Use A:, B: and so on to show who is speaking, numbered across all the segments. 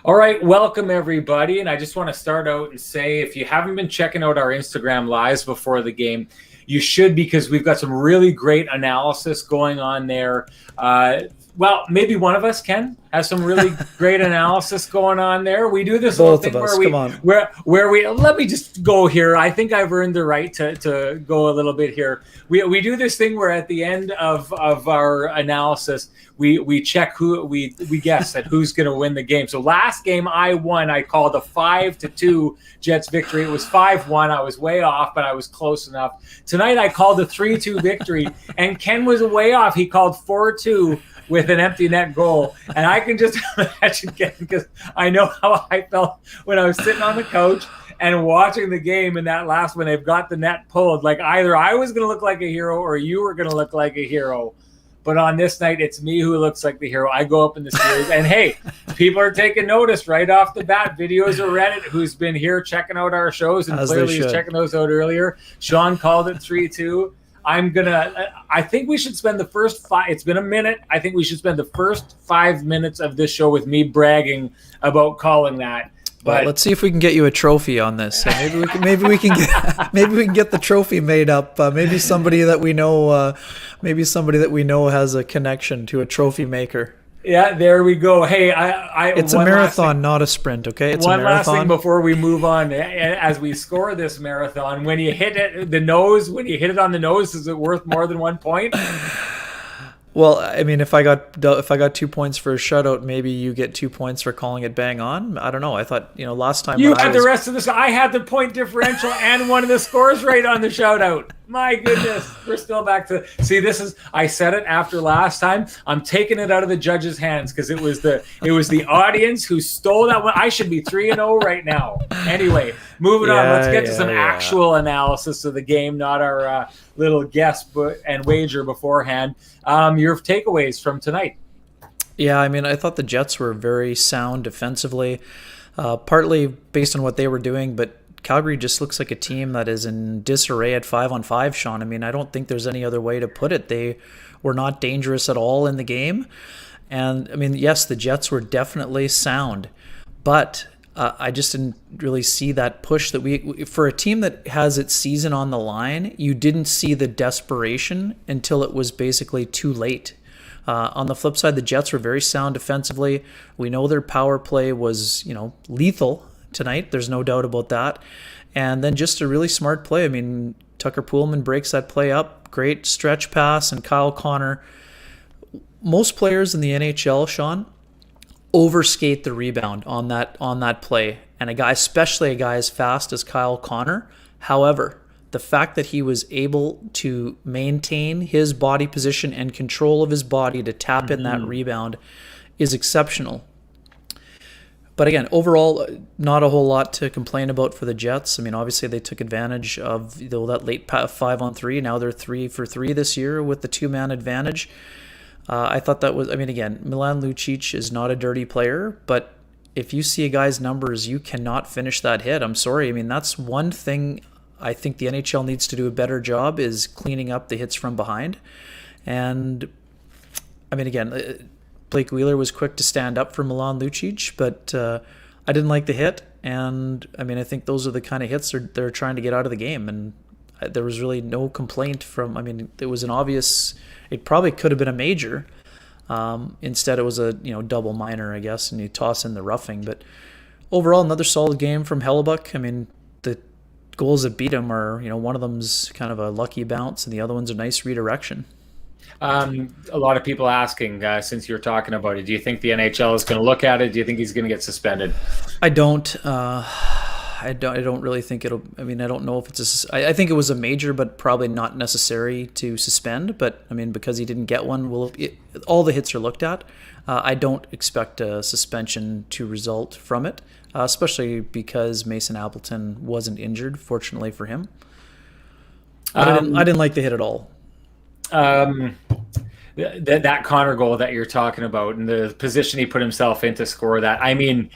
A: All right, welcome everybody. And I just want to start out and say if you haven't been checking out our Instagram lives before the game, you should because we've got some really great analysis going on there. Well, maybe one of us has some really great analysis going on there. We do this little
B: Both
A: thing
B: of us, come on.
A: where we let me just go here. I think I've earned the right to go a little bit here. We do this thing where at the end of our analysis we check who we guess at who's going to win the game. So last game I won. I called a 5-2 Jets victory. It was 5-1. I was way off, but I was close enough. Tonight I called a 3-2 victory, and Ken was way off. He called 4-2 with an empty net goal. And I can just imagine Ken, because I know how I felt when I was sitting on the couch and watching the game in that last when they've got the net pulled. Like either I was going to look like a hero or you were going to look like a hero. But on this night, it's me who looks like the hero. I go up in the series. And, hey, people are taking notice right off the bat. Videos are Reddit, who's been here checking out our shows, and clearly he's checking those out earlier. Sean called it 3-2. I think we should spend the first it's been a minute. I think we should spend the first 5 minutes of this show with me bragging about calling that.
B: But let's see if we can get you a trophy on this. So maybe we can get the trophy made up. Maybe somebody that we know has a connection to a trophy maker.
A: Yeah, there we go. Hey,
B: it's a marathon, not a sprint. Okay, it's
A: one
B: a marathon.
A: Last thing before we move on, as we score this marathon, when you hit it on the nose, is it worth more than 1 point?
B: Well, I mean, if I got 2 points for a shutout, maybe you get 2 points for calling it bang on. I don't know. I thought, last time
A: you had the rest of this. I had the point differential and one of the scores right on the shutout. My goodness, we're still back to see. I said it after last time. I'm taking it out of the judge's hands because it was the audience who stole that one. I should be 3-0 right now. Anyway, moving on. Let's get to some actual analysis of the game, not our little guess and wager beforehand. Your takeaways from tonight.
B: Yeah, I mean, I thought the Jets were very sound defensively, partly based on what they were doing, but Calgary just looks like a team that is in disarray at 5-on-5, Sean. I mean, I don't think there's any other way to put it. They were not dangerous at all in the game. And, I mean, yes, the Jets were definitely sound, but I just didn't really see that push that for a team that has its season on the line, you didn't see the desperation until it was basically too late. On the flip side, the Jets were very sound defensively. We know their power play was, lethal tonight. There's no doubt about that. And then just a really smart play. I mean, Tucker Poolman breaks that play up. Great stretch pass, and Kyle Connor. Most players in the NHL, Sean, overskate the rebound on that play. And especially a guy as fast as Kyle Connor. However, the fact that he was able to maintain his body position and control of his body to tap in that rebound is exceptional. But again, overall, not a whole lot to complain about for the Jets. I mean, obviously they took advantage of that late 5-on-3. Now they're 3 for 3 this year with the 2-man advantage. I thought that was, I mean, again, Milan Lucic is not a dirty player, but if you see a guy's numbers, you cannot finish that hit. I'm sorry. I mean, that's one thing I think the NHL needs to do a better job is cleaning up the hits from behind. And, I mean, again, Blake Wheeler was quick to stand up for Milan Lucic, but I didn't like the hit. And, I mean, I think those are the kind of hits they're trying to get out of the game. And there was really no complaint it was an obvious, it probably could have been a major. Instead, it was a double minor, I guess, and you toss in the roughing. But overall, another solid game from Hellebuck. I mean, the goals that beat him are, one of them's kind of a lucky bounce, and the other one's a nice redirection.
A: A lot of people asking, since you're talking about it, do you think the NHL is going to look at it? Do you think he's going to get suspended?
B: I don't. I don't really think it'll. I mean, I don't know if it's I think it was a major, but probably not necessary to suspend. But I mean, because he didn't get one, all the hits are looked at. I don't expect a suspension to result from it, especially because Mason Appleton wasn't injured. Fortunately for him, I didn't like the hit at all.
A: That Connor goal that you're talking about and the position he put himself in to score that. I mean,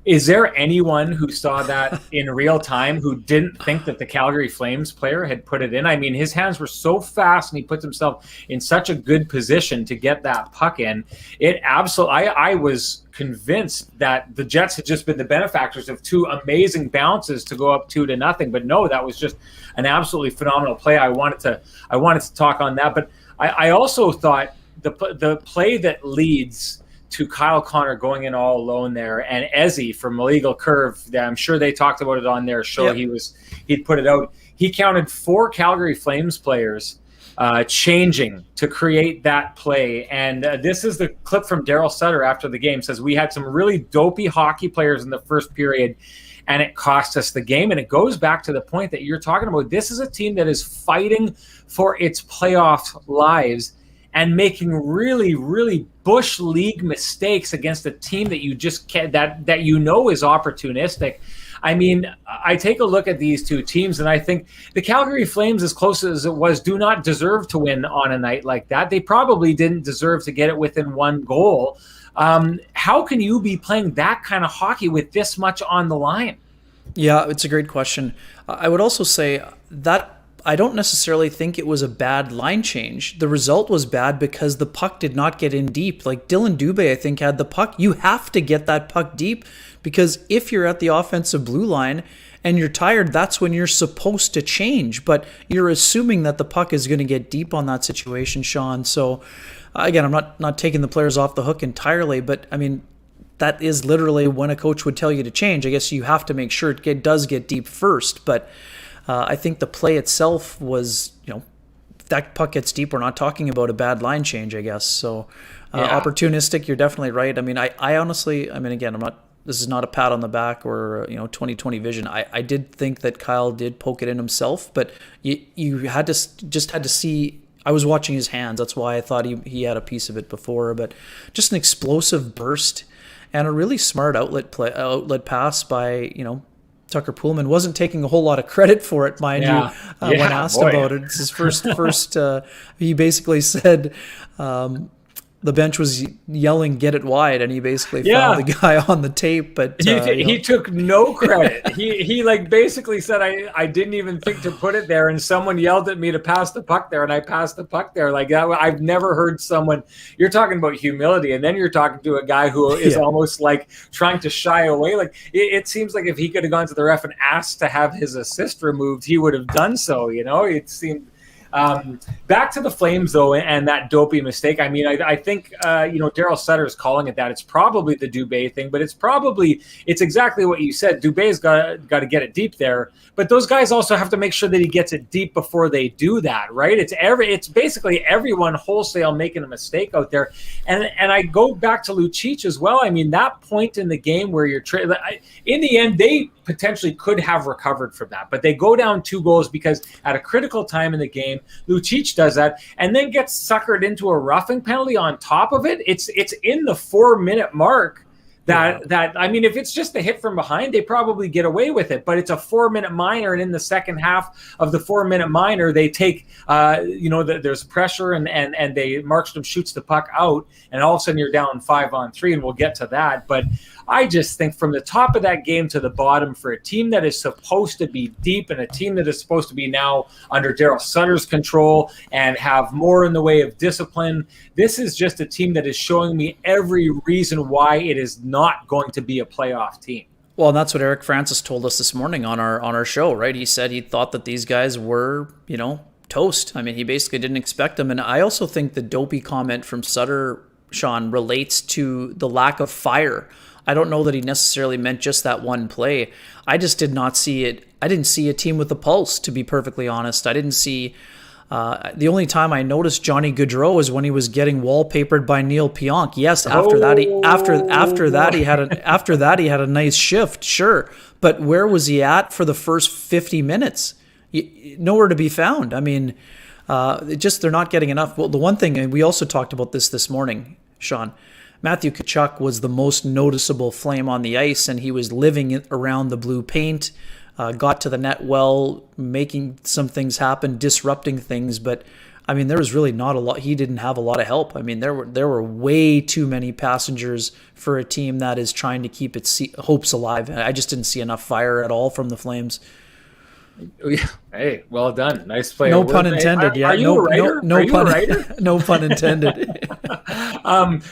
A: Is there anyone who saw that in real time who didn't think that the Calgary Flames player had put it in? I mean, his hands were so fast and he puts himself in such a good position to get that puck in. It absolutely, I was convinced that the Jets had just been the benefactors of two amazing bounces to go up 2-0. But no, that was just an absolutely phenomenal play. I wanted to talk on that. But I also thought the play that leads to Kyle Connor going in all alone there, and Ezzy from Illegal Curve, I'm sure they talked about it on their show. Yep. He'd put it out. He counted 4 Calgary Flames players changing to create that play. And this is the clip from Daryl Sutter after the game. Says, we had some really dopey hockey players in the first period, and it cost us the game. And it goes back to the point that you're talking about. This is a team that is fighting for its playoff lives and making really, really bush league mistakes against a team that you just can't, that you know is opportunistic. I mean, I take a look at these two teams, and I think the Calgary Flames, as close as it was, do not deserve to win on a night like that. They probably didn't deserve to get it within 1 goal. How can you be playing that kind of hockey with this much on the line?
B: Yeah, it's a great question. I would also say that I don't necessarily think it was a bad line change. The result was bad because the puck did not get in deep. Like Dylan Dubé, I think, had the puck. You have to get that puck deep, because if you're at the offensive blue line and you're tired, that's when you're supposed to change. But you're assuming that the puck is going to get deep on that situation, Sean. So again, I'm not taking the players off the hook entirely, but I mean, that is literally when a coach would tell you to change. I guess you have to make sure it does get deep first. But I think the play itself was, if that puck gets deep, we're not talking about a bad line change, I guess. So opportunistic, you're definitely right. I mean, I honestly, again, this is not a pat on the back or 20/20 vision. I did think that Kyle did poke it in himself, but you had to see. I was watching his hands. That's why I thought he had a piece of it before. But just an explosive burst and a really smart outlet pass by Tucker Poolman. Wasn't taking a whole lot of credit for it, mind you, when asked about it. It's his first. He basically said the bench was yelling, "Get it wide," and he basically found the guy on the tape. But
A: he took no credit. he like basically said, "I didn't even think to put it there," and someone yelled at me to pass the puck there, and I passed the puck there. Like I've never heard someone. You're talking about humility, and then you're talking to a guy who is almost like trying to shy away. Like it seems like if he could have gone to the ref and asked to have his assist removed, he would have done so. It seemed. Back to the Flames, though, and that dopey mistake. I mean, I think, Daryl Sutter is calling it that. It's probably the Dubé thing, but it's exactly what you said. Dubé's got to get it deep there, but those guys also have to make sure that he gets it deep before they do that, right? It's basically everyone wholesale making a mistake out there. And I go back to Lucic as well. I mean, that point in the game where you're in the end, they potentially could have recovered from that, but they go down 2 goals because at a critical time in the game, Lucic does that and then gets suckered into a roughing penalty on top of it. It's in the 4-minute mark that I mean, if it's just a hit from behind, they probably get away with it, but it's a 4-minute minor, and in the second half of the 4-minute minor, they take there's pressure and Markstrom shoots the puck out, and all of a sudden you're down 5-on-3, and we'll get to that. But I just think from the top of that game to the bottom, for a team that is supposed to be deep and a team that is supposed to be now under Daryl Sutter's control and have more in the way of discipline, this is just a team that is showing me every reason why it is not going to be a playoff team.
B: Well, and that's what Eric Francis told us this morning on our show, right? He said he thought that these guys were, toast. I mean, he basically didn't expect them. And I also think the dopey comment from Sutter, Sean, relates to the lack of fire. I don't know that he necessarily meant just that one play. I just did not see it. I didn't see a team with a pulse, to be perfectly honest. I didn't see. The only time I noticed Johnny Gaudreau was when he was getting wallpapered by Neil Pionk. Yes, after that he had a nice shift, sure. But where was he at for the first 50 minutes? Nowhere to be found. I mean, they're not getting enough. Well, the one thing, and we also talked about this morning, Sean. Matthew Tkachuk was the most noticeable flame on the ice, and he was living around the blue paint, got to the net well, making some things happen, disrupting things. But I mean, there was really not a lot. He didn't have a lot of help. I mean, there were way too many passengers for a team that is trying to keep its hopes alive. I just didn't see enough fire at all from the Flames.
A: Hey, well done. Nice play.
B: No pun intended.
A: Are you a writer?
B: No pun. No pun intended.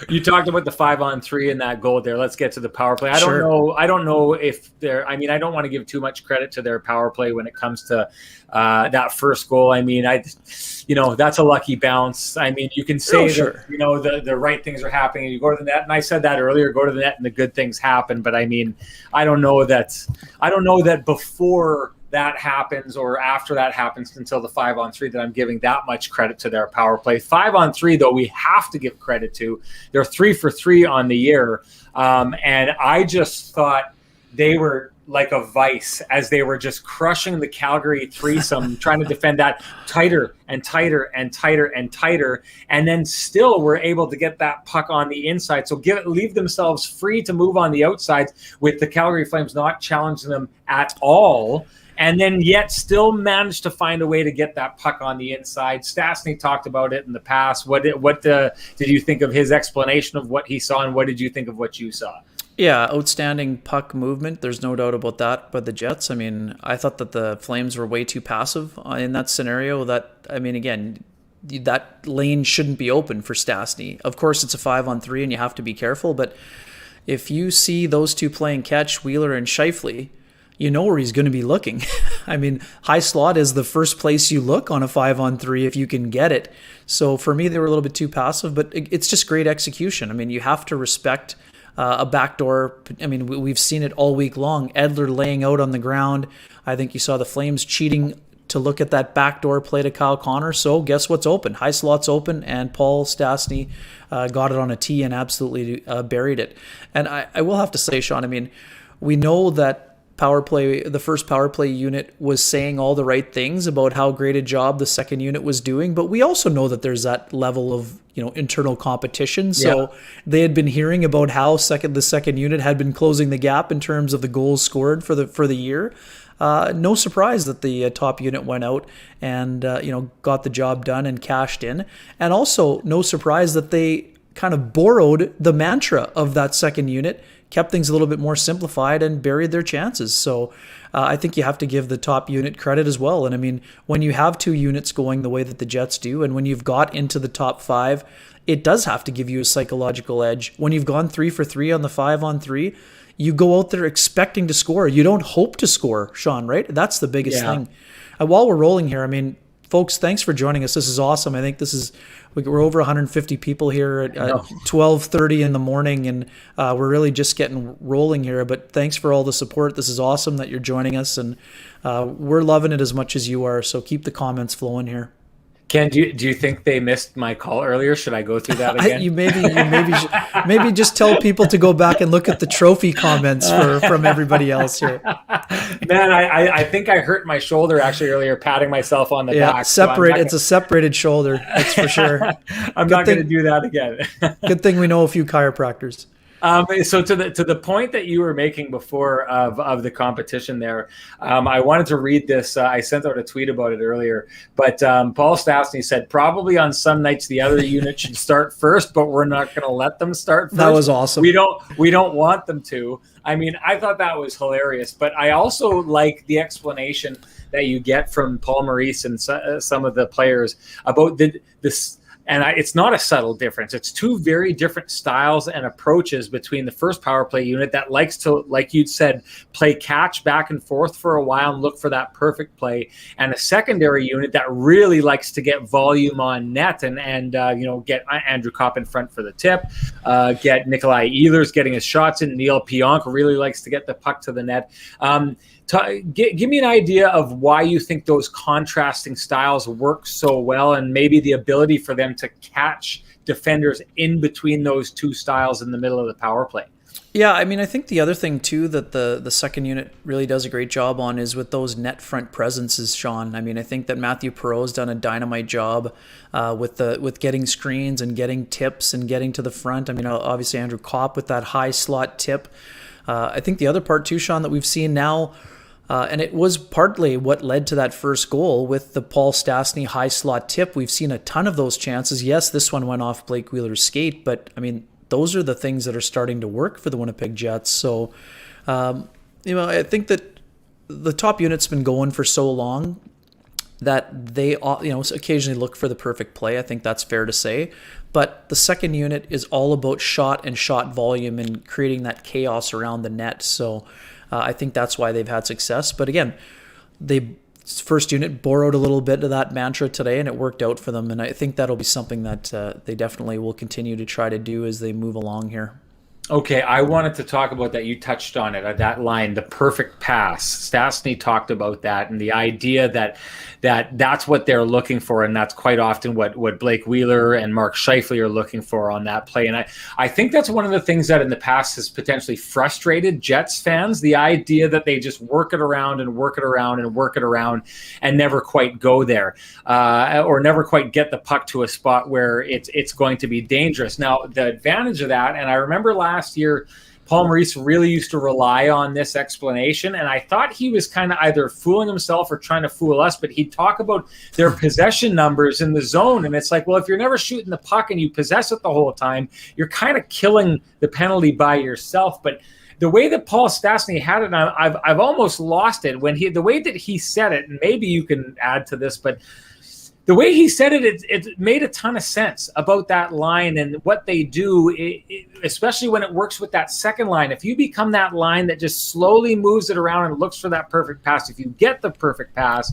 A: You talked about the 5-on-3 in that goal there. Let's get to the power play. I don't know if they're. I mean, I don't want to give too much credit to their power play when it comes to that first goal. I mean, that's a lucky bounce. I mean, you can say that the right things are happening, and you go to the net. And I said that earlier. Go to the net, and the good things happen. But I mean, I don't know that before that happens or after that happens until the 5-on-3 that I'm giving that much credit to their power play. 5-on-3, though, we have to give credit to. They're 3 for 3 on the year. And I just thought they were like a vice as they were just crushing the Calgary threesome, trying to defend that tighter and tighter and tighter and tighter. And then still were able to get that puck on the inside. So leave themselves free to move on the outsides with the Calgary Flames not challenging them at all. And then yet still managed to find a way to get that puck on the inside. Stastny talked about it in the past. What did you think of his explanation of what he saw, and what did you think of what you saw?
B: Yeah, outstanding puck movement. There's no doubt about that by the Jets. I mean, I thought that the Flames were way too passive in that scenario. Again, that lane shouldn't be open for Stastny. Of course, it's a 5-on-3 and you have to be careful, but if you see those two playing catch, Wheeler and Scheifele, you know where he's going to be looking. I mean, high slot is the first place you look on a 5-on-3 if you can get it. So for me, they were a little bit too passive, but it's just great execution. I mean, you have to respect a backdoor. I mean, we've seen it all week long. Edler laying out on the ground. I think you saw the Flames cheating to look at that backdoor play to Kyle Connor. So guess what's open? High slot's open, and Paul Stastny got it on a tee and absolutely buried it. And I will have to say, Sean, I mean, we know that the first power play unit was saying all the right things about how great a job the second unit was doing, but we also know that there's that level of internal competition. So they had been hearing about how the second unit had been closing the gap in terms of the goals scored for the year. No surprise that the top unit went out and got the job done and cashed in, and also no surprise that they kind of borrowed the mantra of that second unit, kept things a little bit more simplified, and buried their chances. So I think you have to give the top unit credit as well. And I mean, when you have two units going the way that the Jets do, and when you've got into the top 5, it does have to give you a psychological edge. When you've gone 3 for 3 on the 5-on-3, you go out there expecting to score. You don't hope to score, Sean, right? That's the biggest thing. While we're rolling here, I mean, folks, thanks for joining us. This is awesome. I think we're over 150 people here at 12:30 in the morning, and we're really just getting rolling here. But thanks for all the support. This is awesome that you're joining us, and we're loving it as much as you are. So keep the comments flowing here.
A: Ken, do you think they missed my call earlier? Should I go through that again?
B: You maybe just tell people to go back and look at the trophy comments from everybody else here.
A: Man, I think I hurt my shoulder actually earlier, patting myself on the back.
B: It's a separated shoulder, that's for sure.
A: I'm not going to do that again.
B: Good thing we know a few chiropractors.
A: So to the point that you were making before of the competition there, I wanted to read this. I sent out a tweet about it earlier, but Paul Stastny said probably on some nights the other unit should start first, but we're not going to let them start first.
B: That was awesome.
A: We don't want them to. I mean, I thought that was hilarious, but I also like the explanation that you get from Paul Maurice and some of the players about this. And it's not a subtle difference. It's two very different styles and approaches between the first power play unit that likes to, like you'd said, play catch back and forth for a while and look for that perfect play, and a secondary unit that really likes to get volume on net and get Andrew Kopp in front for the tip, get Nikolai Ehlers getting his shots in. Neil Pionk really likes to get the puck to the net. Give me an idea of why you think those contrasting styles work so well, and maybe the ability for them to catch defenders in between those two styles in the middle of the power play.
B: Yeah, I mean, I think the other thing too that the second unit really does a great job on is with those net front presences, Sean. I mean, I think that Matthew Perreault's done a dynamite job with getting screens and getting tips and getting to the front. I mean, obviously Andrew Kopp with that high slot tip. I think the other part too, Sean, that we've seen now And it was partly what led to that first goal with the Paul Stastny high slot tip. We've seen a ton of those chances. Yes, this one went off Blake Wheeler's skate, but I mean, those are the things that are starting to work for the Winnipeg Jets. So, I think that the top unit's been going for so long that they, occasionally look for the perfect play. I think that's fair to say. But the second unit is all about shot and shot volume and creating that chaos around the net. So I think that's why they've had success. But again, first unit borrowed a little bit of that mantra today, and it worked out for them. And I think that'll be something that they definitely will continue to try to do as they move along here.
A: Okay, I wanted to talk about that. You touched on it, that line, the perfect pass. Stastny talked about that, and the idea that's what they're looking for, and that's quite often what Blake Wheeler and Mark Scheifele are looking for on that play. And I think that's one of the things that in the past has potentially frustrated Jets fans, the idea that they just work it around and work it around and work it around and never quite go there, or never quite get the puck to a spot where it's going to be dangerous. Now, the advantage of that, and I remember last year, Paul Maurice really used to rely on this explanation, and I thought he was kind of either fooling himself or trying to fool us, but he'd talk about their possession numbers in the zone, and it's like, well, if you're never shooting the puck and you possess it the whole time, you're kind of killing the penalty by yourself. But the way that Paul Stastny had it, and I've almost lost it, the way that he said it, and maybe you can add to this, but the way he said it made a ton of sense about that line and what they do, especially when it works with that second line. If you become that line that just slowly moves it around and looks for that perfect pass, if you get the perfect pass,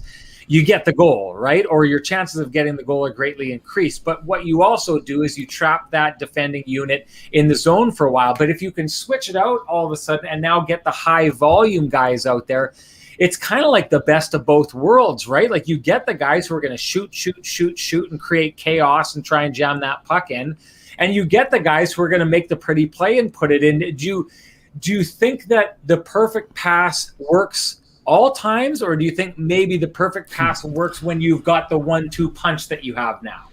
A: you get the goal, right? Or your chances of getting the goal are greatly increased. But what you also do is you trap that defending unit in the zone for a while. But if you can switch it out all of a sudden and now get the high volume guys out there, it's kind of like the best of both worlds, right? Like you get the guys who are going to shoot, and create chaos and try and jam that puck in. And you get the guys who are going to make the pretty play and put it in. Do you think that the perfect pass works all times, or do you think maybe the perfect pass works when you've got the 1-2 punch that you have now?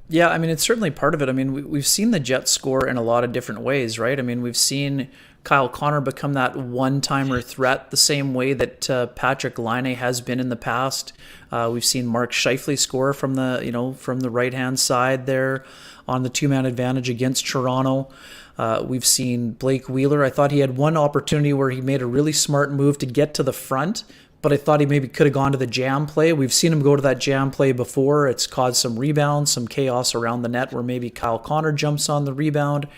B: Yeah, I mean, it's certainly part of it. I mean, we've seen the Jets score in a lot of different ways, right? I mean, we've seen Kyle Connor become that one-timer threat the same way that Patrick Laine has been in the past. We've seen Mark Scheifele score from the right-hand side there on the two-man advantage against Toronto. We've seen Blake Wheeler. I thought he had one opportunity where he made a really smart move to get to the front, but I thought he maybe could have gone to the jam play. We've seen him go to that jam play before. It's caused some rebounds, some chaos around the net where maybe Kyle Connor jumps on the rebound.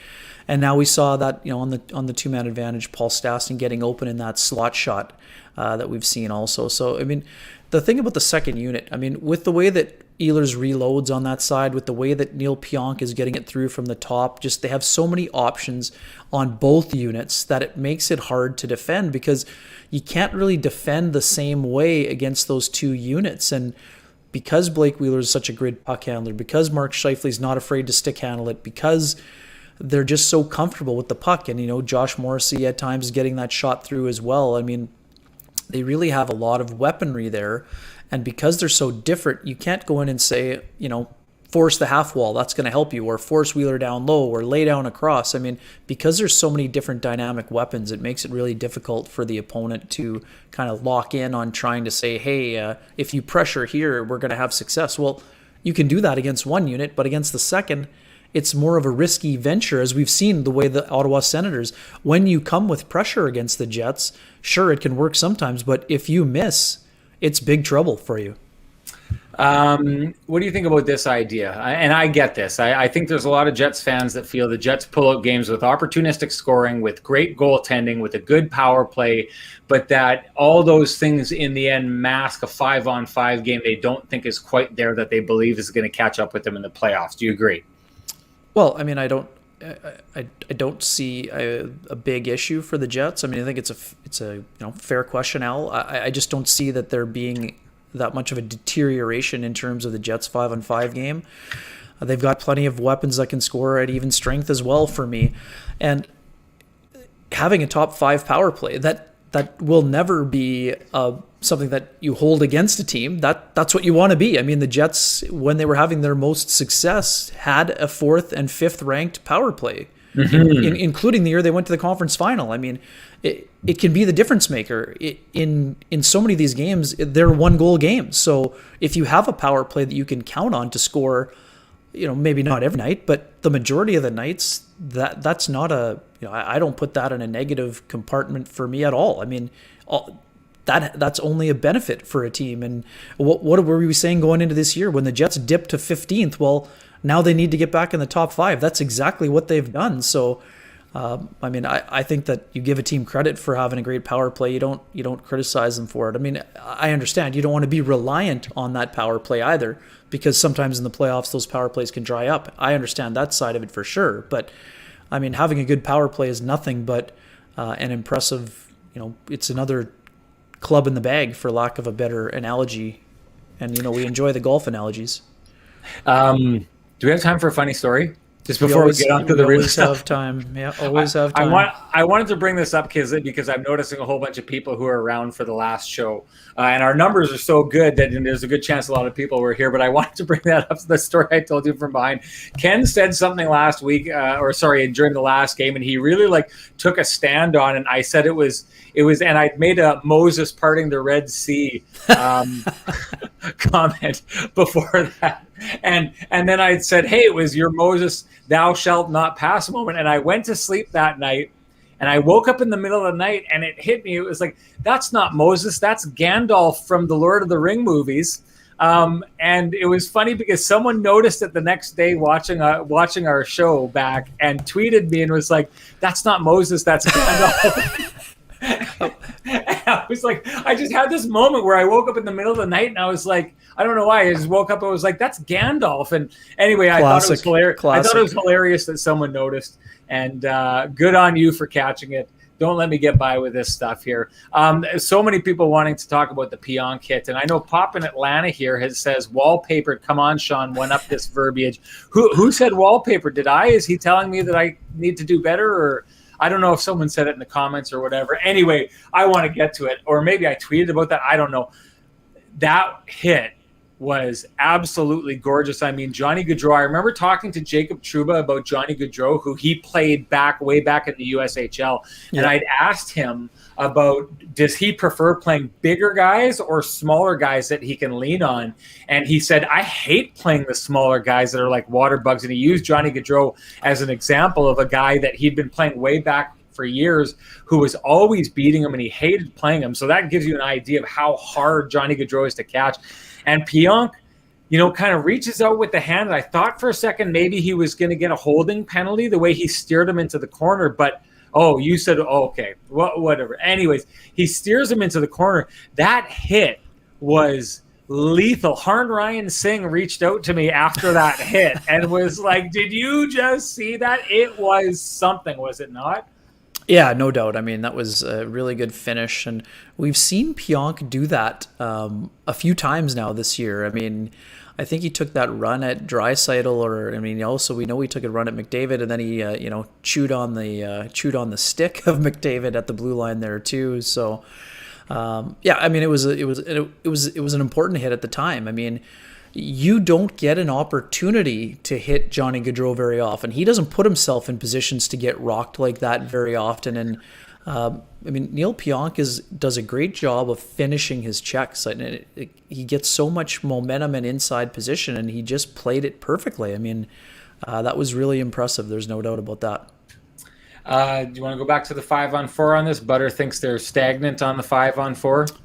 B: And now we saw that, on the two-man advantage, Paul Stastny getting open in that slot shot that we've seen also. So, I mean, the thing about the second unit, I mean, with the way that Ehlers reloads on that side, with the way that Neil Pionk is getting it through from the top, just they have so many options on both units that it makes it hard to defend because you can't really defend the same way against those two units. And because Blake Wheeler is such a great puck handler, because Mark Scheifele is not afraid to stick handle it, because they're just so comfortable with the puck. And, Josh Morrissey at times is getting that shot through as well. I mean, they really have a lot of weaponry there. And because they're so different, you can't go in and say, force the half wall, that's going to help you, or force Wheeler down low, or lay down across. I mean, because there's so many different dynamic weapons, it makes it really difficult for the opponent to kind of lock in on trying to say, hey, if you pressure here, we're going to have success. Well, you can do that against one unit, but against the second, it's more of a risky venture, as we've seen the way the Ottawa Senators, when you come with pressure against the Jets, sure, it can work sometimes, but if you miss, it's big trouble for you.
A: What do you think about this idea? And I get this. I think there's a lot of Jets fans that feel the Jets pull out games with opportunistic scoring, with great goaltending, with a good power play, but that all those things in the end mask a 5-on-5 game they don't think is quite there, that they believe is going to catch up with them in the playoffs. Do you agree?
B: Well, I mean, I don't see a big issue for the Jets. I mean, I think it's a fair question, Al. I just don't see that there being that much of a deterioration in terms of the Jets 5-on-5 game. They've got plenty of weapons that can score at even strength as well for me. And having a top 5 power play, that will never be something that you hold against a team. That's what you want to be. I mean, the Jets, when they were having their most success, had a 4th and 5th ranked power play. including the year they went to the conference final. I mean, it can be the difference maker. In so many of these games, they're 1-goal games. So if you have a power play that you can count on to score, maybe not every night, but the majority of the nights, that's not I don't put that in a negative compartment for me at all. I mean, that's only a benefit for a team. And what were we saying going into this year when the Jets dipped to 15th? Well, now they need to get back in the top 5. That's exactly what they've done. So, I mean, I think that you give a team credit for having a great power play. You don't criticize them for it. I mean, I understand you don't want to be reliant on that power play either, because sometimes in the playoffs those power plays can dry up. I understand that side of it for sure. But I mean, having a good power play is nothing but an impressive. It's another club in the bag, for lack of a better analogy. And we enjoy the golf analogies.
A: Do we have time for a funny story? Just before we get on to the real stuff.
B: Always have time. Yeah, always have time.
A: I wanted to bring this up because I'm noticing a whole bunch of people who are around for the last show. And our numbers are so good that there's a good chance a lot of people were here. But I wanted to bring that up, the story I told you from behind. Ken said something last week, during the last game, and he really took a stand on it. And I said it was, and I'd made a Moses parting the Red Sea comment before that. And then I said, hey, it was your Moses, thou shalt not pass moment. And I went to sleep that night, and I woke up in the middle of the night, and it hit me. It was like, that's not Moses, that's Gandalf from the Lord of the Ring movies. And it was funny because someone noticed it the next day watching our show back and tweeted me and was like, that's not Moses, that's Gandalf. And I was like, I just had this moment where I woke up in the middle of the night and I was like, I don't know why. I just woke up. I was like, that's Gandalf. And anyway, I thought it was hilarious. I thought it was hilarious that someone noticed. And good on you for catching it. Don't let me get by with this stuff here. So many people wanting to talk about the Pionk hit. And I know Pop in Atlanta here says wallpapered. Come on, Sean, one up this verbiage. Who said wallpaper? Did I? Is he telling me that I need to do better? Or I don't know if someone said it in the comments or whatever. Anyway, I want to get to it. Or maybe I tweeted about that. I don't know. That hit was absolutely gorgeous. I mean, Johnny Gaudreau, I remember talking to Jacob Trouba about Johnny Gaudreau, who he played way back in the USHL. Yeah. And I'd asked him about, does he prefer playing bigger guys or smaller guys that he can lean on? And he said, I hate playing the smaller guys that are like water bugs. And he used Johnny Gaudreau as an example of a guy that he'd been playing way back for years, who was always beating him, and he hated playing him. So that gives you an idea of how hard Johnny Gaudreau is to catch. And Pionk, kind of reaches out with the hand. And I thought for a second maybe he was going to get a holding penalty the way he steered him into the corner. But, you said, okay, whatever. Anyways, he steers him into the corner. That hit was lethal. Harn Ryan Singh reached out to me after that hit and was like, did you just see that? It was something, was it not?
B: Yeah, no doubt. I mean, that was a really good finish, and we've seen Pionk do that a few times now this year. I mean, I think he took that run at Draisaitl, also we know he took a run at McDavid, and then he chewed on the stick of McDavid at the blue line there too. So I mean, it was an important hit at the time. I mean, you don't get an opportunity to hit Johnny Gaudreau very often. He doesn't put himself in positions to get rocked like that very often. And Neil Pionk does a great job of finishing his checks. He gets so much momentum and inside position, and he just played it perfectly. I mean, that was really impressive. There's no doubt about that.
A: Do you want to go back to the 5-on-4 on this? Butter thinks they're stagnant on the 5-on-4.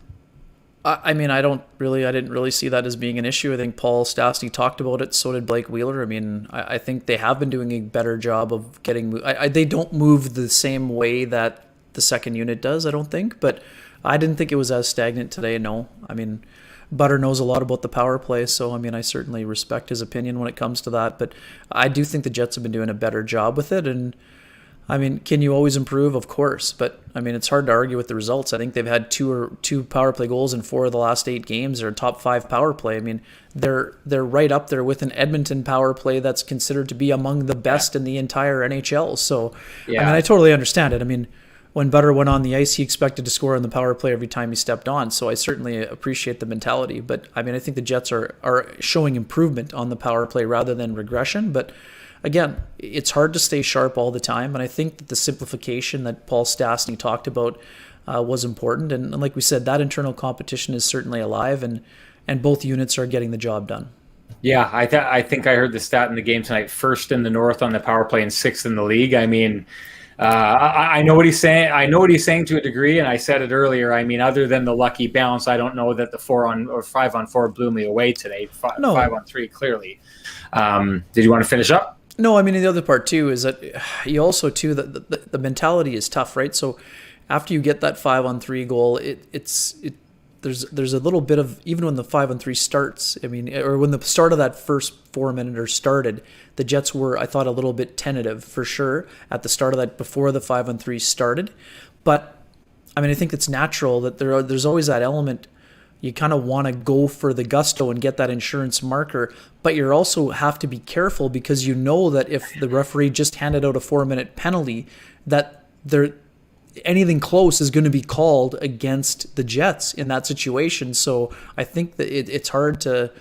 B: I mean, I didn't really see that as being an issue. I think Paul Stastny talked about it. So did Blake Wheeler. I mean, I think they have been doing a better job of getting. They don't move the same way that the second unit does, I don't think. But I didn't think it was as stagnant today. No, I mean, Butter knows a lot about the power play, so I mean, I certainly respect his opinion when it comes to that. But I do think the Jets have been doing a better job with it. And I mean, can you always improve? Of course, but I mean, it's hard to argue with the results. I think they've had two power play goals in 4 of the last 8 games. They're a top 5 power play. I mean, they're right up there with an Edmonton power play that's considered to be among the best in the entire NHL. So, yeah. I mean, I totally understand it. I mean, when Butter went on the ice, he expected to score on the power play every time he stepped on. So I certainly appreciate the mentality. But I mean, I think the Jets are showing improvement on the power play rather than regression. But again, it's hard to stay sharp all the time. And I think that the simplification that Paul Stastny talked about was important. And like we said, that internal competition is certainly alive, and both units are getting the job done.
A: Yeah, I think I heard the stat in the game tonight: first in the North on the power play and sixth in the league. I mean, I know what he's saying. I know what he's saying to a degree, and I said it earlier. I mean, other than the lucky bounce, I don't know that the 5-on-4 blew me away today.
B: No.
A: 5-on-3 clearly. Did you want to finish up?
B: No, I mean, the other part too is that you also too the mentality is tough, right? So after you get that 5-on-3 goal, there's a little bit of, even when the 5-on-3 starts, I mean, or when the start of that first 4-minute started, the Jets were, I thought, a little bit tentative for sure at the start of that, before the 5-on-3 started. But I mean, I think it's natural that there's always that element. You kind of want to go for the gusto and get that insurance marker, but you also have to be careful, because you know that if the referee just handed out a 4-minute penalty, that anything close is going to be called against the Jets in that situation. So I think that it's hard to,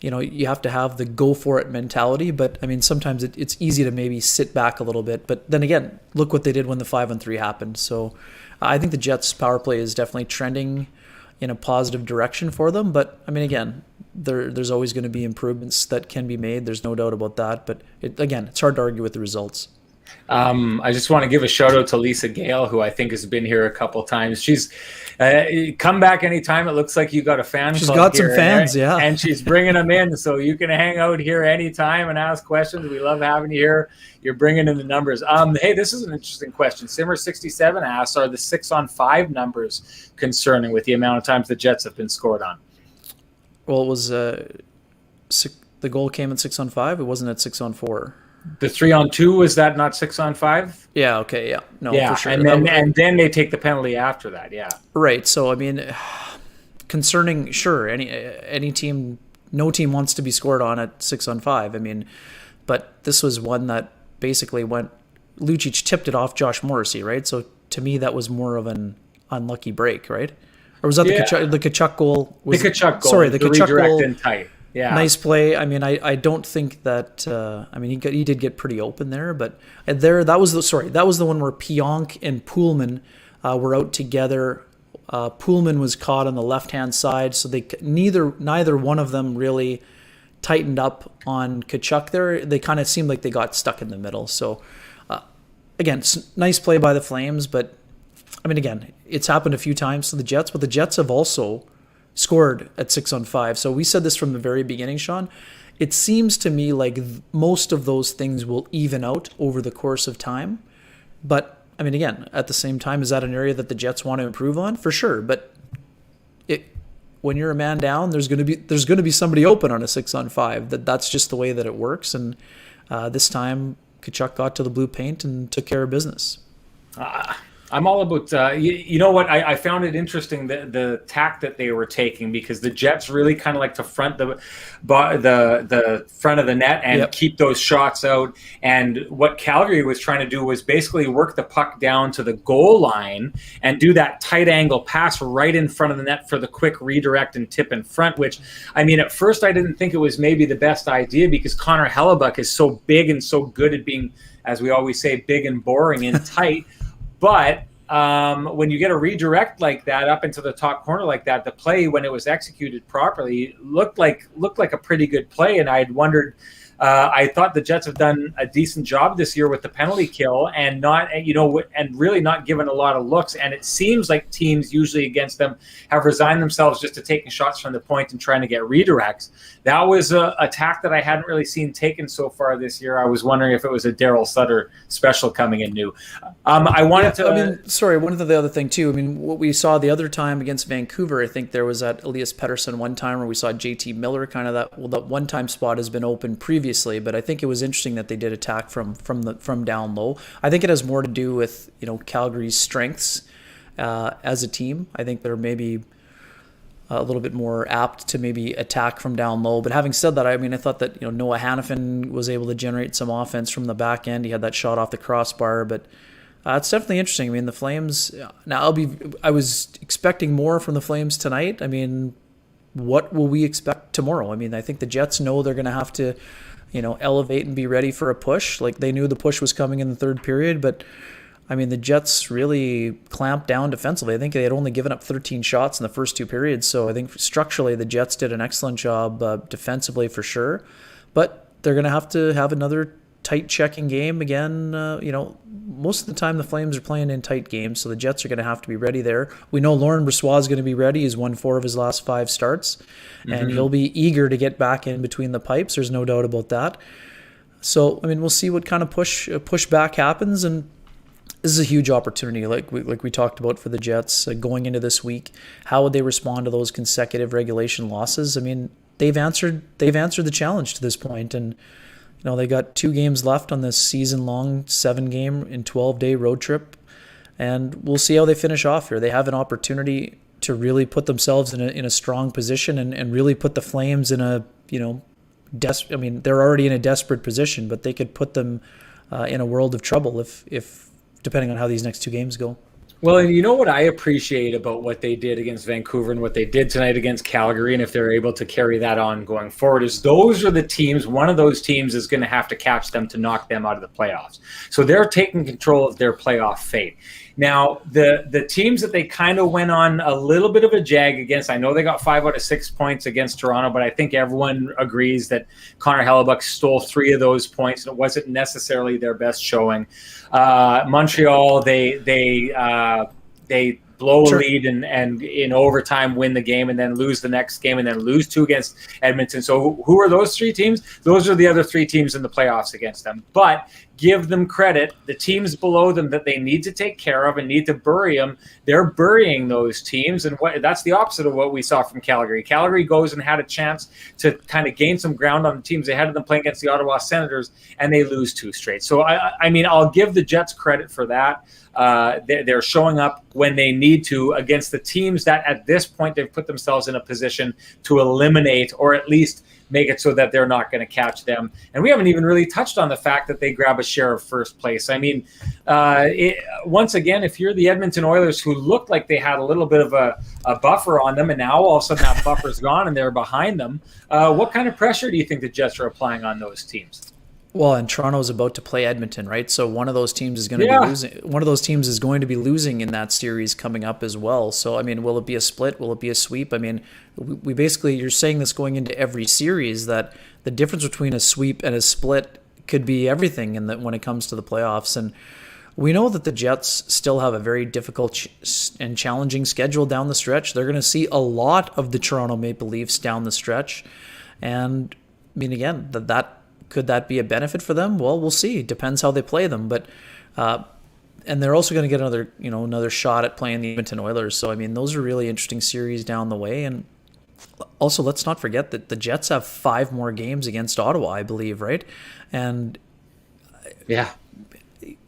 B: you have to have the go for it mentality. But I mean, sometimes it's easy to maybe sit back a little bit. But then again, look what they did when the 5-on-3 happened. So I think the Jets' power play is definitely trending in a positive direction for them. But I mean, again, there's always going to be improvements that can be made. There's no doubt about that. But it's hard to argue with the results.
A: I just want to give a shout out to Lisa Gale, who I think has been here a couple times. She's come back anytime. It looks like you got a fan.
B: She's got some fans, yeah.
A: And she's bringing them in, so you can hang out here anytime and ask questions. We love having you here. You're bringing in the numbers. Hey, this is an interesting question. Simmer67 asks, are the 6-on-5 numbers concerning with the amount of times the Jets have been scored on?
B: Well, it was the goal came at 6-on-5. It wasn't at 6-on-4.
A: The 3-on-2, was that not 6-on-5?
B: Yeah. Okay. Yeah. No.
A: Yeah.
B: For sure.
A: And then they take the penalty after that. Yeah.
B: Right. So I mean, concerning, sure, any team, no team wants to be scored on at 6-on-5. I mean, but this was one that basically Lucic tipped it off Josh Morrissey, right? So to me, that was more of an unlucky break, right? Or was that the Tkachuk goal?
A: The Tkachuk goal.
B: Sorry, the Tkachuk goal.
A: In tight. Yeah.
B: Nice play. I mean, I don't think that. I mean, he did get pretty open there, but that was the one where Pionk and Poolman were out together. Poolman was caught on the left-hand side, so neither one of them really tightened up on Tkachuk there. They kind of seemed like they got stuck in the middle. So again, nice play by the Flames, but I mean, again, it's happened a few times to the Jets, but the Jets have also scored at 6-on-5. So we said this from the very beginning, Sean. It seems to me like most of those things will even out over the course of time. But I mean, again, at the same time, is that an area that the Jets want to improve on? For sure. But when you're a man down, there's going to be somebody open on a 6-on-5. That's just the way that it works. And this time, Tkachuk got to the blue paint and took care of business.
A: I'm all about, you know what, I found it interesting, the tack that they were taking, because the Jets really kind of like to front the front of the net and keep those shots out. And what Calgary was trying to do was basically work the puck down to the goal line and do that tight angle pass right in front of the net for the quick redirect and tip in front, which, I mean, at first I didn't think it was maybe the best idea, because Connor Hellebuck is so big and so good at being, as we always say, big and boring and tight. But when you get a redirect like that up into the top corner like that, the play, when it was executed properly, looked like a pretty good play. And I had wondered, I thought the Jets have done a decent job this year with the penalty kill and really not given a lot of looks. And it seems like teams usually against them have resigned themselves just to taking shots from the point and trying to get redirects. That was a tack that I hadn't really seen taken so far this year. I was wondering if it was a Daryl Sutter special coming in new.
B: One of the other thing too, I mean, what we saw the other time against Vancouver, I think there was at Elias Pettersson one time where we saw JT Miller, kind of that one-time spot has been open previously, but I think it was interesting that they did attack from down low. I think it has more to do with, Calgary's strengths as a team. I think they're maybe a little bit more apt to maybe attack from down low. But having said that, I mean, I thought that, Noah Hannafin was able to generate some offense from the back end. He had that shot off the crossbar, but it's definitely interesting. I mean, the Flames, I was expecting more from the Flames tonight. I mean, what will we expect tomorrow? I mean, I think the Jets know they're going to have to, elevate and be ready for a push. Like, they knew the push was coming in the third period, but I mean, the Jets really clamped down defensively. I think they had only given up 13 shots in the first two periods. So I think structurally the Jets did an excellent job defensively for sure. But they're going to have another tight checking game again. Most of the time the Flames are playing in tight games, so the Jets are going to have to be ready there. We know Laurent Brossoit is going to be ready. He's won 4 of his last 5 starts, and he'll be eager to get back in between the pipes. There's no doubt about that. So, I mean, we'll see what kind of pushback happens, and this is a huge opportunity, like we talked about for the Jets going into this week. How would they respond to those consecutive regulation losses? I mean, they've answered the challenge to this point, and they got 2 games left on this season-long 7-game and 12-day road trip, and we'll see how they finish off here. They have an opportunity to really put themselves in a strong position and really put the Flames in a they're already in a desperate position, but they could put them in a world of trouble if depending on how these next 2 games go.
A: Well, and you know what I appreciate about what they did against Vancouver and what they did tonight against Calgary, and if they're able to carry that on going forward, is those are the teams, one of those teams is going to have to catch them to knock them out of the playoffs. So they're taking control of their playoff fate. Now, the teams that they kind of went on a little bit of a jag against, I know they got 5 out of 6 points against Toronto, but I think everyone agrees that Connor Hellebuck stole 3 of those points, and it wasn't necessarily their best showing. Montreal, they blow a lead and in overtime win the game and then lose the next game and then lose 2 against Edmonton. So who are those 3 teams? Those are the other 3 teams in the playoffs against them. But give them credit. The teams below them that they need to take care of and need to bury them, they're burying those teams. And that's the opposite of what we saw from Calgary. Calgary goes and had a chance to kind of gain some ground on the teams ahead of them playing against the Ottawa Senators, and they lose 2 straight. So, I mean, I'll give the Jets credit for that. They're showing up when they need to against the teams that at this point they've put themselves in a position to eliminate or at least make it so that they're not going to catch them. And we haven't even really touched on the fact that they grab a share of first place. I mean, once again, if you're the Edmonton Oilers, who looked like they had a little bit of a buffer on them, and now all of a sudden that buffer's gone and they're behind them, what kind of pressure do you think the Jets are applying on those teams?
B: Well, and Toronto's about to play Edmonton, right? So one of those teams is going to be losing. One of those teams is going to be losing in that series coming up as well. So, I mean, will it be a split? Will it be a sweep? I mean, we basically, you're saying this going into every series, that the difference between a sweep and a split could be everything when it comes to the playoffs. And we know that the Jets still have a very difficult and challenging schedule down the stretch. They're going to see a lot of the Toronto Maple Leafs down the stretch. And, I mean, again, could that be a benefit for them? Well, we'll see. It depends how they play them. But and they're also going to get another shot at playing the Edmonton Oilers. So, I mean, those are really interesting series down the way. And also, let's not forget that the Jets have 5 more games against Ottawa, I believe, right? And
A: yeah,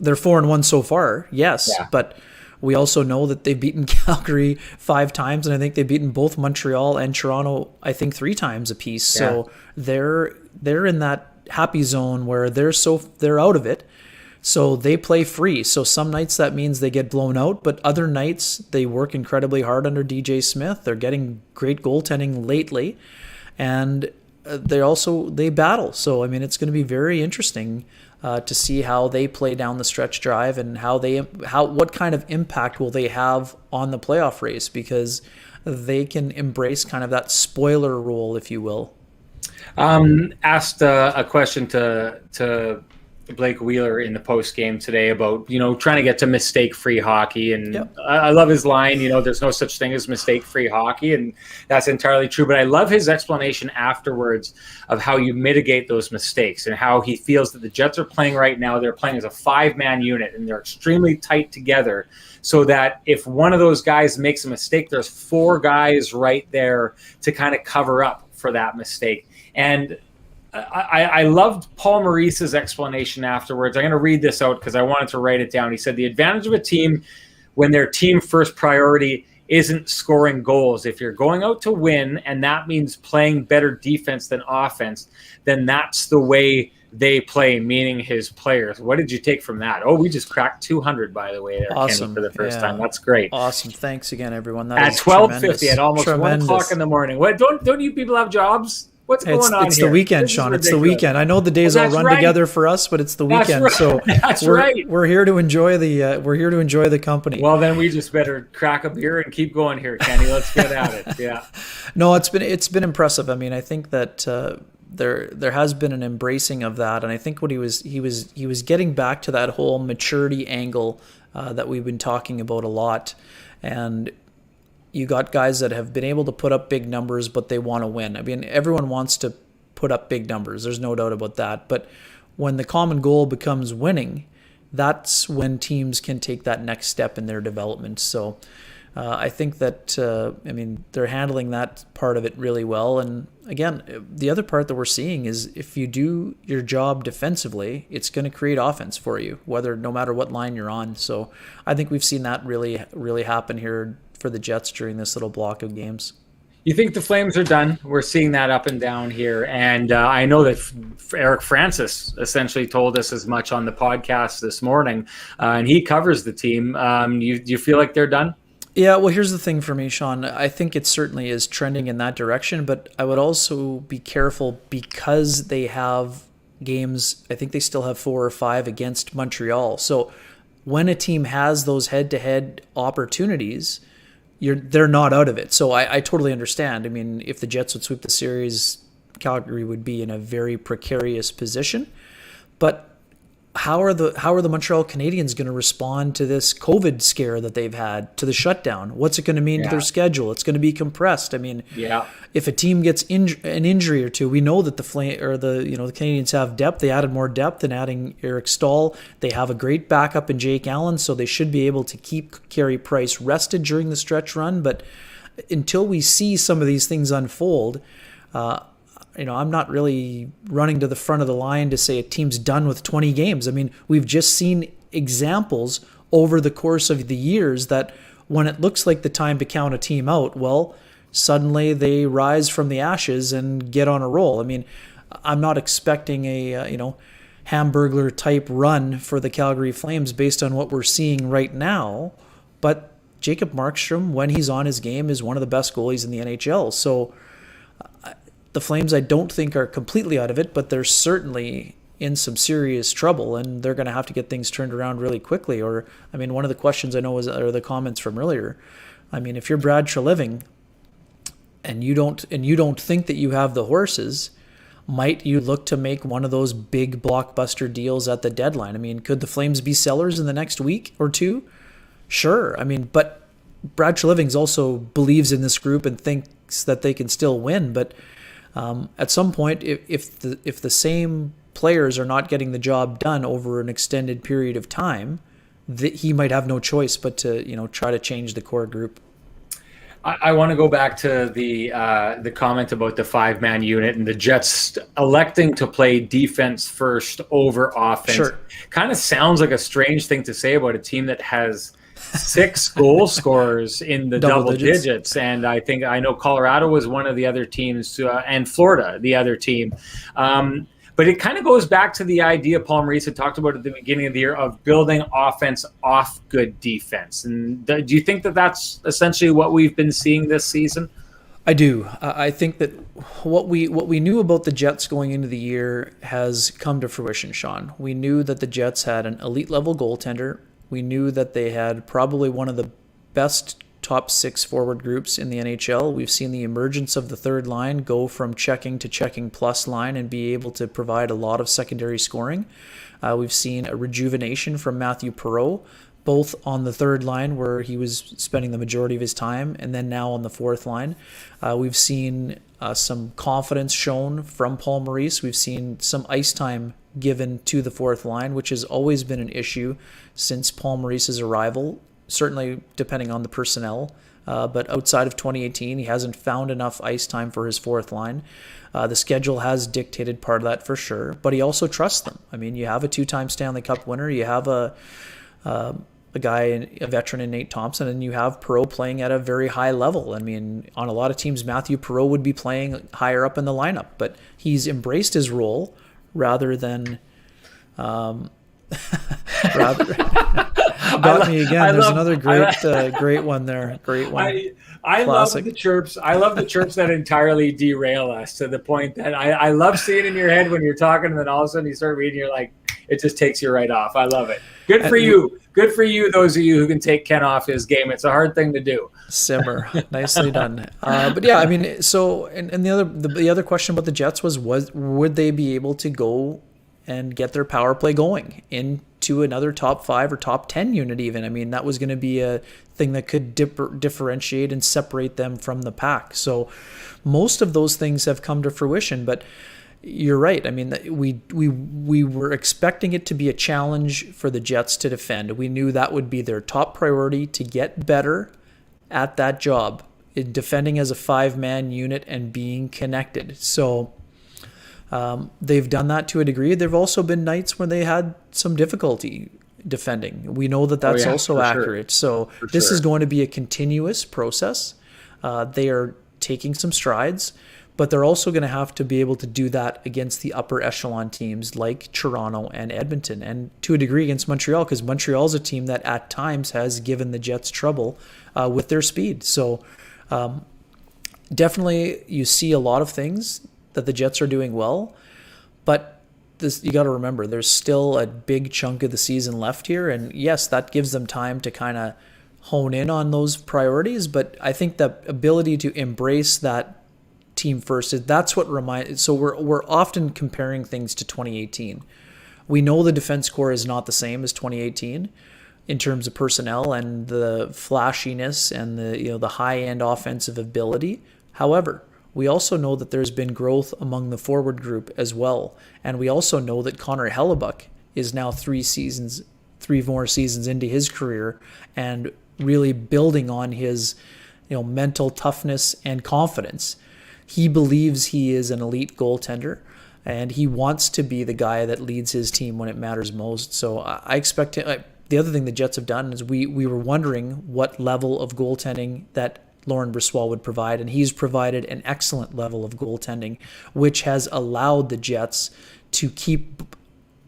B: they're 4-1 so far, yes. Yeah. But we also know that they've beaten Calgary 5 times, and I think they've beaten both Montreal and Toronto, I think, 3 times apiece. Yeah. So they're in that happy zone where they're out of it, so they play free. So some nights that means they get blown out, but other nights they work incredibly hard under thje Smith. They're getting great goaltending lately, and they battle. So I mean, it's going to be very interesting to see how they play down the stretch drive and what kind of impact will they have on the playoff race, because they can embrace kind of that spoiler role, if you will.
A: Asked a question to Blake Wheeler in the post game today about trying to get to mistake-free hockey, and yep. I love his line. There's no such thing as mistake-free hockey, and that's entirely true. But I love his explanation afterwards of how you mitigate those mistakes and how he feels that the Jets are playing right now. They're playing as a 5-man unit, and they're extremely tight together, so that if one of those guys makes a mistake, there's 4 guys right there to kind of cover up for that mistake. And I loved Paul Maurice's explanation afterwards. I'm going to read this out because I wanted to write it down. He said, the advantage of a team when their team first priority isn't scoring goals. If you're going out to win, and that means playing better defense than offense, then that's the way they play, meaning his players. What did you take from that? Oh, we just cracked 200, by the way, there,
B: awesome.
A: Kenny, for the first time. That's great.
B: Awesome. Thanks again, everyone. That
A: at 12:50 at almost 1 o'clock in the morning. What? Don't you people have jobs? What's going on
B: It's
A: here?
B: the weekend,
A: This is
B: Sean. It's the
A: ridiculous.
B: weekend. I know the days all
A: That's
B: run
A: right.
B: together for us, but it's the
A: That's
B: weekend.
A: right.
B: So
A: That's
B: we're
A: right.
B: we're here to enjoy the company.
A: Well, then we just better crack a beer and keep going here, Kenny. Let's get at it. Yeah.
B: No, it's been impressive. I mean, I think that there has been an embracing of that, and I think what he was getting back to that whole maturity angle that we've been talking about a lot, and you got guys that have been able to put up big numbers, but they want to win. I mean, everyone wants to put up big numbers. There's no doubt about that. But when the common goal becomes winning, that's when teams can take that next step in their development. So I think that, they're handling that part of it really well. And again, the other part that we're seeing is if you do your job defensively, it's going to create offense for you, no matter what line you're on. So I think we've seen that really, really happen here for the Jets during this little block of games.
A: You think the Flames are done? We're seeing that up and down here. And I know that Eric Francis essentially told us as much on the podcast this morning, and he covers the team. Do you feel like they're done?
B: Yeah, well, here's the thing for me, Sean. I think it certainly is trending in that direction, but I would also be careful because they have games. I think they still have 4 or 5 against Montreal. So when a team has those head-to-head opportunities, they're not out of it. So I totally understand. I mean, if the Jets would sweep the series, Calgary would be in a very precarious position. But how are the Montreal Canadiens going to respond to this COVID scare that they've had, to the shutdown? What's it going to mean to their schedule? It's going to be compressed. I mean, if a team gets an injury or two, we know that the Canadiens have depth. They added more depth in adding Eric Staal. They have a great backup in Jake Allen, so they should be able to keep Carey Price rested during the stretch run. But until we see some of these things unfold, I'm not really running to the front of the line to say a team's done with 20 games. I mean, we've just seen examples over the course of the years that when it looks like the time to count a team out, well, suddenly they rise from the ashes and get on a roll. I mean, I'm not expecting a, Hamburglar type run for the Calgary Flames based on what we're seeing right now. But Jacob Markstrom, when he's on his game, is one of the best goalies in the NHL. So the Flames, I don't think, are completely out of it, but they're certainly in some serious trouble, and they're going to have to get things turned around really quickly. Or, I mean, one of the questions I know are the comments from earlier. I mean, if you're Brad Treliving and you don't think that you have the horses, might you look to make one of those big blockbuster deals at the deadline? I mean, could the Flames be sellers in the next week or two? Sure. I mean, but Brad Treliving also believes in this group and thinks that they can still win, but at some point, if the same players are not getting the job done over an extended period of time, he might have no choice but to try to change the core group.
A: I want to go back to the comment about the 5-man unit and the Jets electing to play defense first over offense.
B: Sure.
A: Kind of sounds like a strange thing to say about a team that has 6 goal scorers in the double digits. And I know Colorado was one of the other teams, and Florida, the other team. But it kind of goes back to the idea Paul Maurice had talked about at the beginning of the year of building offense off good defense. And do you think that that's essentially what we've been seeing this season?
B: I do. I think that what we knew about the Jets going into the year has come to fruition, Sean. We knew that the Jets had an elite level goaltender. We knew that they had probably one of the best top 6 forward groups in the NHL. We've seen the emergence of the third line go from checking to checking plus line and be able to provide a lot of secondary scoring. We've seen a rejuvenation from Matthew Perreault, both on the third line where he was spending the majority of his time, and then now on the fourth line. We've seen some confidence shown from Paul Maurice. We've seen some ice time given to the fourth line, which has always been an issue since Paul Maurice's arrival, certainly depending on the personnel. But outside of 2018, he hasn't found enough ice time for his fourth line. The schedule has dictated part of that for sure, but he also trusts them. I mean, you have a 2-time Stanley Cup winner, you have a guy, a veteran in Nate Thompson, and you have Perreault playing at a very high level. I mean, on a lot of teams, Matthew Perreault would be playing higher up in the lineup, but he's embraced his role rather than Rather, got me again. There's another great one there. Great one.
A: I love the chirps. I love the chirps that entirely derail us to the point that I love seeing in your head when you're talking, and then all of a sudden you start reading, you're like, it just takes you right off. I love it. Good for you. Good for you, those of you who can take Ken off his game. It's a hard thing to do.
B: Simmer. Nicely done. But yeah, I mean, so, and the other question about the Jets was would they be able to go and get their power play going into another top 5 or top 10 unit even? I mean, that was going to be a thing that could differentiate and separate them from the pack. So most of those things have come to fruition, but you're right. I mean, we were expecting it to be a challenge for the Jets to defend. We knew that would be their top priority, to get better at that job, in defending as a 5-man unit and being connected. So they've done that to a degree. There've also been nights when they had some difficulty defending. We know that that's also accurate. Sure. So this is going to be a continuous process. They are taking some strides, but they're also going to have to be able to do that against the upper echelon teams like Toronto and Edmonton, and to a degree against Montreal, because Montreal's a team that at times has given the Jets trouble with their speed. So definitely you see a lot of things that the Jets are doing well, but you got to remember there's still a big chunk of the season left here, and yes, that gives them time to kind of hone in on those priorities, but I think the ability to embrace that team first, that's what reminds. So we're often comparing things to 2018. We know the defense core is not the same as 2018 in terms of personnel and the flashiness and the high-end offensive ability. However, we also know that there's been growth among the forward group as well, and we also know that Connor Hellebuck is now 3 more seasons into his career and really building on his mental toughness and confidence. He believes he is an elite goaltender, and he wants to be the guy that leads his team when it matters most. So I expect the other thing the Jets have done is we were wondering what level of goaltending that Laurent Brossoit would provide, and he's provided an excellent level of goaltending, which has allowed the Jets to keep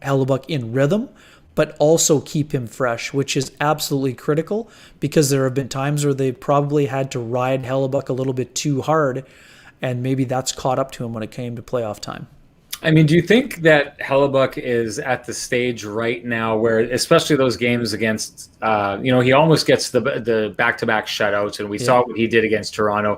B: Hellebuck in rhythm, but also keep him fresh, which is absolutely critical, because there have been times where they probably had to ride Hellebuck a little bit too hard, and maybe that's caught up to him when it came to playoff time.
A: I mean, do you think that Hellebuck is at the stage right now where, especially those games against, he almost gets the back-to-back shutouts, and we saw what he did against Toronto,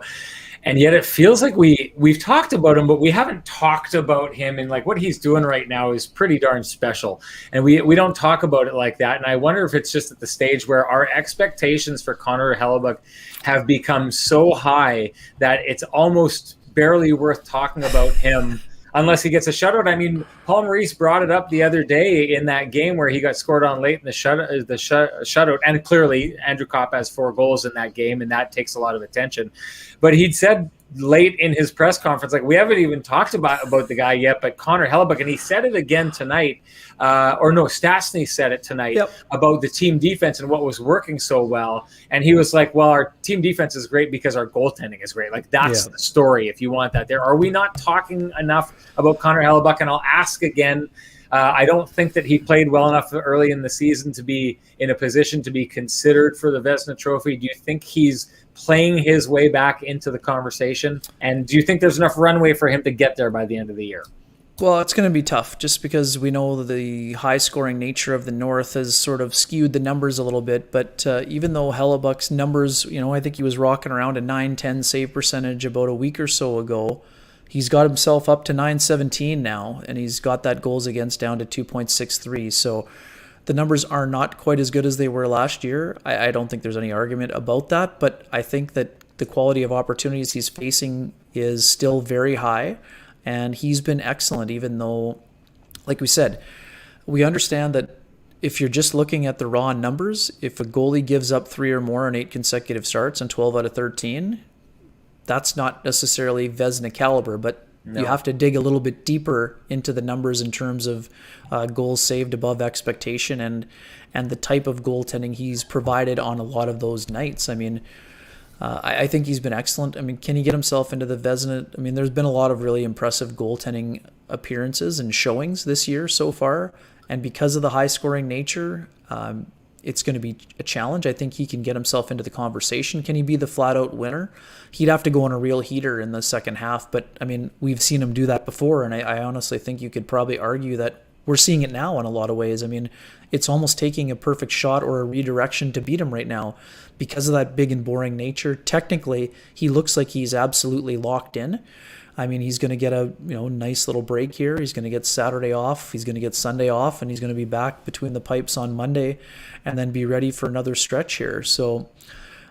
A: and yet it feels like we've talked about him, but we haven't talked about him, and like what he's doing right now is pretty darn special, and we don't talk about it like that. And I wonder if it's just at the stage where our expectations for Connor Hellebuck have become so high that it's almost barely worth talking about him unless he gets a shutout. I mean, Paul Maurice brought it up the other day in that game where he got scored on late in the shutout, and clearly Andrew Kopp has 4 goals in that game, and that takes a lot of attention. But he'd said late in his press conference, like, we haven't even talked about the guy yet, but Connor Hellebuck, and he said it again tonight, Stastny said it tonight about the team defense and what was working so well. And he was like, well, our team defense is great because our goaltending is great. Like, that's the story, if you want that there. Are we not talking enough about Connor Hellebuck? And I'll ask again, I don't think that he played well enough early in the season to be in a position to be considered for the Vezina Trophy. Do you think he's playing his way back into the conversation? And do you think there's enough runway for him to get there by the end of the year?
B: Well, it's going to be tough just because we know the high-scoring nature of the North has sort of skewed the numbers a little bit. But even though Hellebuck's numbers, I think he was rocking around a 9-10 save percentage about a week or so ago, he's got himself up to 917 now, and he's got that goals against down to 2.63. So the numbers are not quite as good as they were last year. I don't think there's any argument about that, but I think that the quality of opportunities he's facing is still very high, and he's been excellent, even though, like we said, we understand that if you're just looking at the raw numbers, if a goalie gives up 3 or more in 8 consecutive starts and 12 out of 13, that's not necessarily Vezina caliber, but you have to dig a little bit deeper into the numbers in terms of goals saved above expectation and the type of goaltending he's provided on a lot of those nights. I mean, I think he's been excellent. I mean, can he get himself into the Vezina? I mean, there's been a lot of really impressive goaltending appearances and showings this year so far, And because of the high-scoring nature, it's going to be a challenge. I think he can get himself into the conversation. Can he be the flat-out winner? He'd have to go on a real heater in the second half, but, I mean, we've seen him do that before, and I honestly think you could probably argue that we're seeing it now in a lot of ways. I mean, it's almost taking a perfect shot or a redirection to beat him right now because of that big and boring nature. Technically, he looks like he's absolutely locked in. I mean, he's going to get a nice little break here. He's going to get Saturday off. He's going to get Sunday off, and he's going to be back between the pipes on Monday and then be ready for another stretch here. So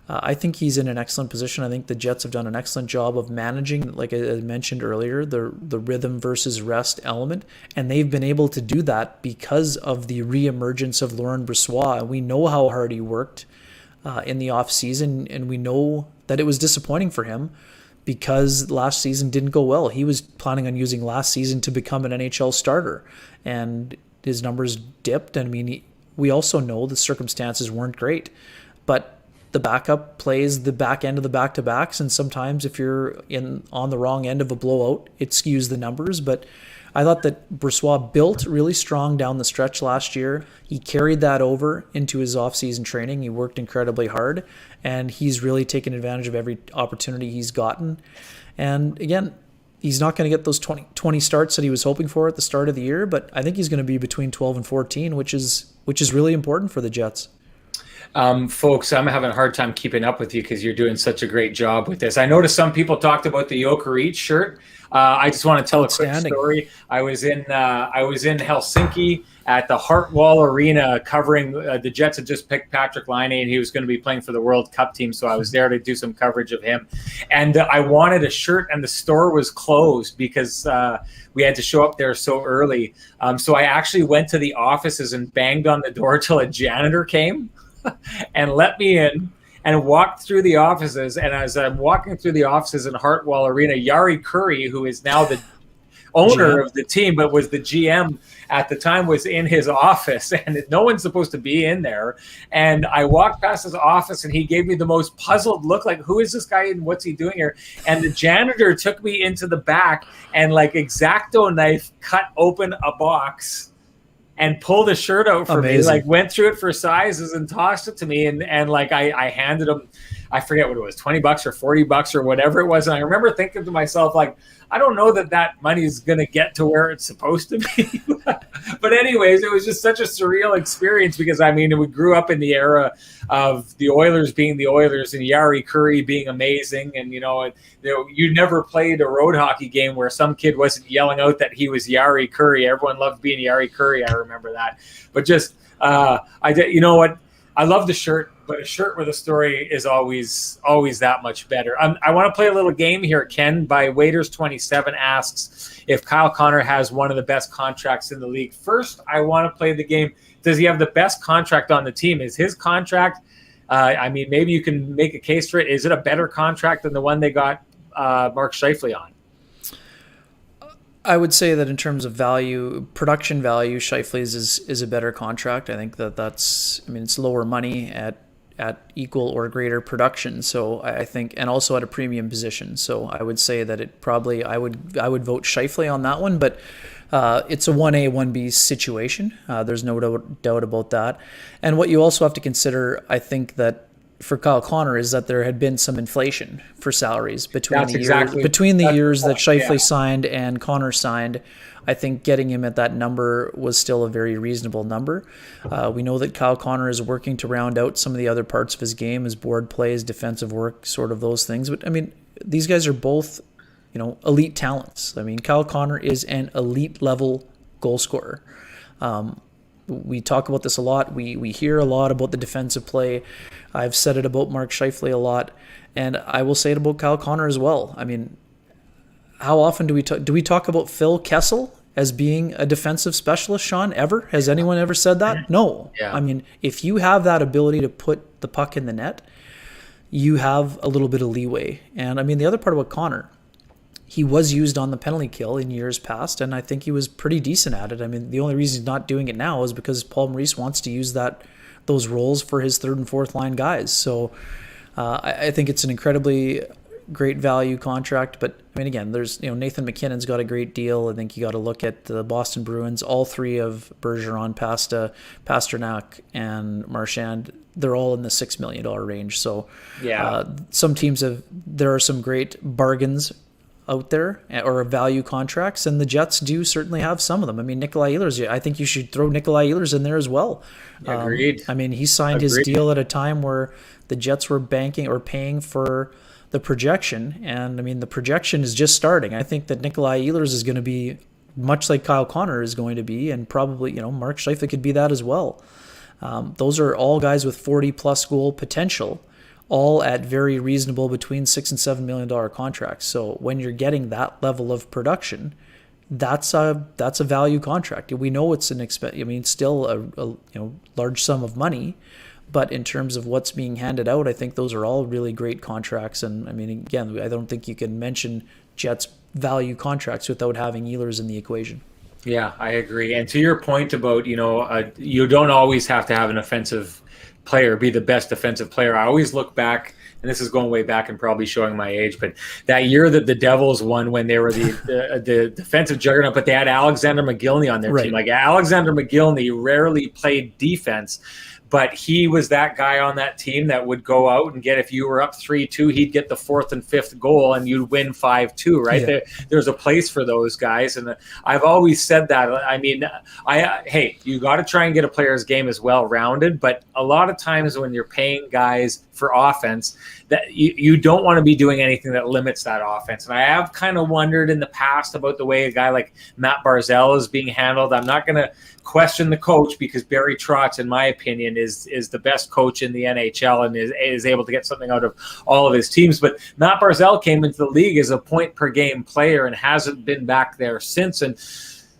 B: I think he's in an excellent position. I think the Jets have done an excellent job of managing, like I mentioned earlier, the rhythm versus rest element, and they've been able to do that because of the reemergence of Laurent Brossoit. We know how hard he worked in the offseason, and we know that it was disappointing for him because last season didn't go well. He was planning on using last season to become an NHL starter, and his numbers dipped. And I mean, we also know the circumstances weren't great, but the backup plays the back end of the back-to-backs, and sometimes if you're on the wrong end of a blowout, it skews the numbers. But I thought that Brossoit built really strong down the stretch last year. He carried that over into his off-season training. He worked incredibly hard, and he's really taken advantage of every opportunity he's gotten. And again, he's not going to get those 20 starts that he was hoping for at the start of the year, but I think he's going to be between 12 and 14, which is really important for the Jets.
A: Folks, I'm having a hard time keeping up with you because you're doing such a great job with this. I noticed some people talked about the Joker Eats shirt. I just want to tell a quick story. I was in Helsinki at the Hartwall Arena covering the Jets had just picked Patrick Laine, and he was going to be playing for the World Cup team. So I was there to do some coverage of him. And I wanted a shirt, and the store was closed because we had to show up there so early. So I actually went to the offices and banged on the door till a janitor came and let me in and walked through the offices. And as I'm walking through the offices in Hartwall Arena, Yari Curry, who is now the owner of the team, but was the GM at the time, was in his office, and no one's supposed to be in there. And I walked past his office, and he gave me the most puzzled look, like, who is this guy and what's he doing here? And the janitor took me into the back and, like, X-Acto knife cut open a box and pulled a shirt out for me, like went through it for sizes and tossed it to me. And like, I handed him, I forget what it was, $20 or $40 or whatever it was. And I remember thinking to myself, like, I don't know that money is going to get to where it's supposed to be. But anyways, it was just such a surreal experience because, I mean, we grew up in the era of the Oilers being the Oilers and Yari Curry being amazing. And, you never played a road hockey game where some kid wasn't yelling out that he was Yari Curry. Everyone loved being Yari Curry. I remember that. But just, you know what? I love the shirt, but a shirt with a story is always that much better. I want to play a little game here. Ken by Waiters27 asks if Kyle Connor has one of the best contracts in the league. First, I want to play the game. Does he have the best contract on the team? Is his contract, maybe you can make a case for it. Is it a better contract than the one they got Mark Scheifele on?
B: I would say that in terms of value, production value, Scheifele's is a better contract. I think that's it's lower money at equal or greater production. So I think, and also at a premium position. So I would say that it probably, I would vote Scheifele on that one, but it's a 1A, 1B situation. There's no doubt about that. And what you also have to consider, I think that for Kyle Connor, is that there had been some inflation for salaries between the years that Scheifele signed and Connor signed. I think getting him at that number was still a very reasonable number. We know that Kyle Connor is working to round out some of the other parts of his game, his board plays, defensive work, sort of those things. But these guys are both, elite talents. Kyle Connor is an elite level goal scorer. We talk about this a lot. We hear a lot about the defensive play. I've said it about Mark Scheifele a lot, and I will say it about Kyle Connor as well. How often do we talk about Phil Kessel as being a defensive specialist, Sean? Ever? Has anyone ever said that? No. Yeah. If you have that ability to put the puck in the net, you have a little bit of leeway. And the other part about Connor, he was used on the penalty kill in years past, and I think he was pretty decent at it. The only reason he's not doing it now is because Paul Maurice wants to use those roles for his third and fourth line guys. So I think it's an incredibly great value contract. But I mean, again, there's Nathan McKinnon's got a great deal. I think you got to look at the Boston Bruins. All three of Bergeron, Pasta, Pasternak, and Marchand, they're all in the $6 million range. So some teams there are some great bargains out there, or value contracts, and the Jets do certainly have some of them. I mean, Nikolai Ehlers, I think you should throw Nikolai Ehlers in there as well.
A: Agreed.
B: I mean, he signed his deal at a time where the Jets were banking or paying for the projection, and I mean, the projection is just starting. I think that Nikolai Ehlers is going to be much like Kyle Connor is going to be, and probably Mark Scheifele could be that as well. Those are all guys with 40-plus goal potential, all at very reasonable between $6 and $7 million contracts. So when you're getting that level of production, that's a value contract. We know it's still a large sum of money, but in terms of what's being handed out, I think those are all really great contracts. And I mean, again, I don't think you can mention Jets value contracts without having Ehlers in the equation.
A: Yeah, I agree. And to your point about, you don't always have to have an offensive player be the best defensive player. I always look back, and this is going way back and probably showing my age, but that year that the Devils won when they were the defensive juggernaut, but they had Alexander McGillney on their team. Like, Alexander McGillney rarely played defense, but he was that guy on that team that would go out and get, if you were up 3-2, he'd get the fourth and fifth goal and you'd win 5-2, right? Yeah. There's a place for those guys. And I've always said that. I mean, hey, you got to try and get a player's game as well-rounded, but a lot of times when you're paying guys for offense, that you don't want to be doing anything that limits that offense. And I have kind of wondered in the past about the way a guy like Matt Barzal is being handled. I'm not going to question the coach, because Barry Trotz, in my opinion, is the best coach in the NHL and is able to get something out of all of his teams. But Matt Barzal came into the league as a point-per-game player and hasn't been back there since. And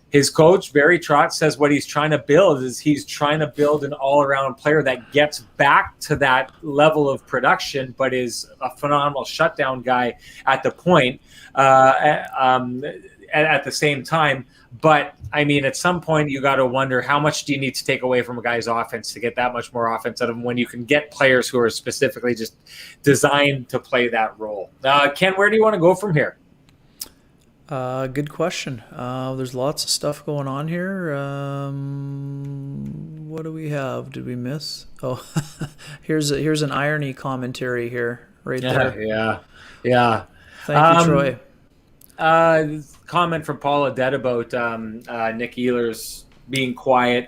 A: his coach, Barry Trotz, says what he's trying to build is he's trying to build an all-around player that gets back to that level of production, but is a phenomenal shutdown guy at the point, at the same time. But, I mean, at some point you got to wonder, how much do you need to take away from a guy's offense to get that much more offense out of him when you can get players who are specifically just designed to play that role? Ken, where do you want to go from here?
B: Good question. There's lots of stuff going on here. What do we have? Did we miss? Oh, here's an irony commentary here, right there.
A: Yeah.
B: Thank you, Troy.
A: Comment from Paula Dead about Nick Ehlers being quiet.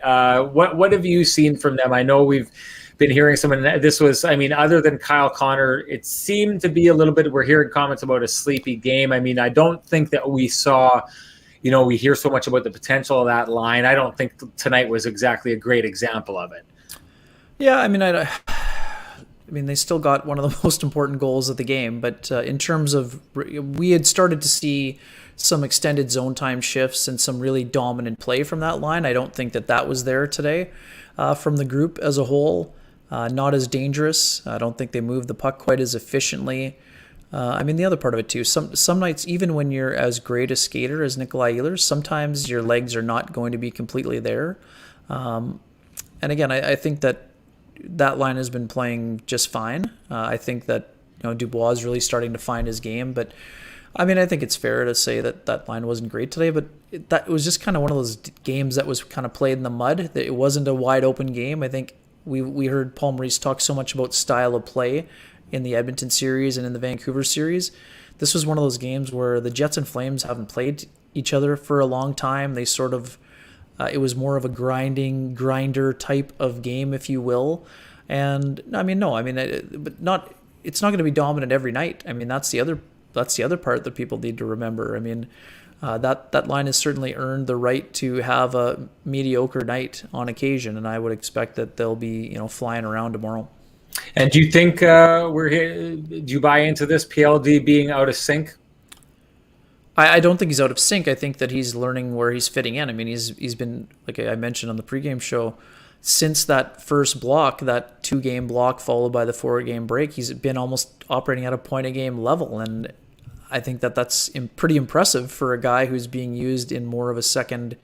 A: What have you seen from them? I know we've been hearing some, and this was, I mean, other than Kyle Connor, it seemed to be a little bit, we're hearing comments about a sleepy game. I mean, I don't think that we saw, we hear so much about the potential of that line. I don't think tonight was exactly a great example of it.
B: Yeah, I mean, they still got one of the most important goals of the game, but in terms of, we had started to see some extended zone time shifts and some really dominant play from that line. I don't think that was there today from the group as a whole. Not as dangerous. I don't think they moved the puck quite as efficiently. I mean, the other part of it too, some nights, even when you're as great a skater as Nikolai Ehlers, sometimes your legs are not going to be completely there. And again, I think that line has been playing just fine. I think that Dubois is really starting to find his game, but I mean, I think it's fair to say that line wasn't great today, but that was just kind of one of those games that was kind of played in the mud. It wasn't a wide open game. I think we heard Paul Maurice talk so much about style of play in the Edmonton series and in the Vancouver series. This was one of those games where the Jets and Flames haven't played each other for a long time. They sort of, it was more of a grinder type of game, if you will. And but it's not going to be dominant every night. I mean, that's the other part that people need to remember. I mean, that line has certainly earned the right to have a mediocre night on occasion, and I would expect that they'll be flying around tomorrow.
A: And do you think we're here? Do you buy into this PLD being out of sync?
B: I don't think he's out of sync. I think that he's learning where he's fitting in. I mean, he's been, like I mentioned on the pregame show, since that first block, that 2-game block followed by the 4-game break, he's been almost operating at a point-a-game level, and I think that's pretty impressive for a guy who's being used in more of a second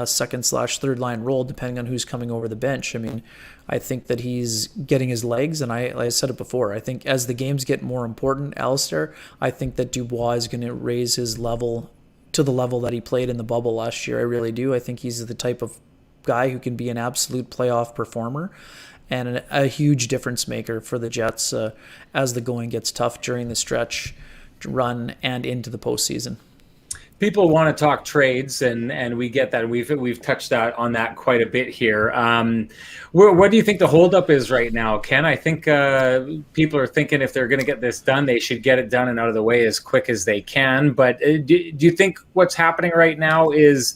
B: second/third line role, depending on who's coming over the bench. I mean, I think that he's getting his legs, and like I said it before, I think as the games get more important, Alistair, I think that Dubois is going to raise his level to the level that he played in the bubble last year. I really do. I think he's the type of guy who can be an absolute playoff performer and a huge difference maker for the Jets as the going gets tough during the stretch run and into the postseason.
A: People want to talk trades, and we get that. We've touched on that quite a bit here. What do you think the holdup is right now, Ken? I think people are thinking if they're going to get this done, they should get it done and out of the way as quick as they can. But do you think what's happening right now is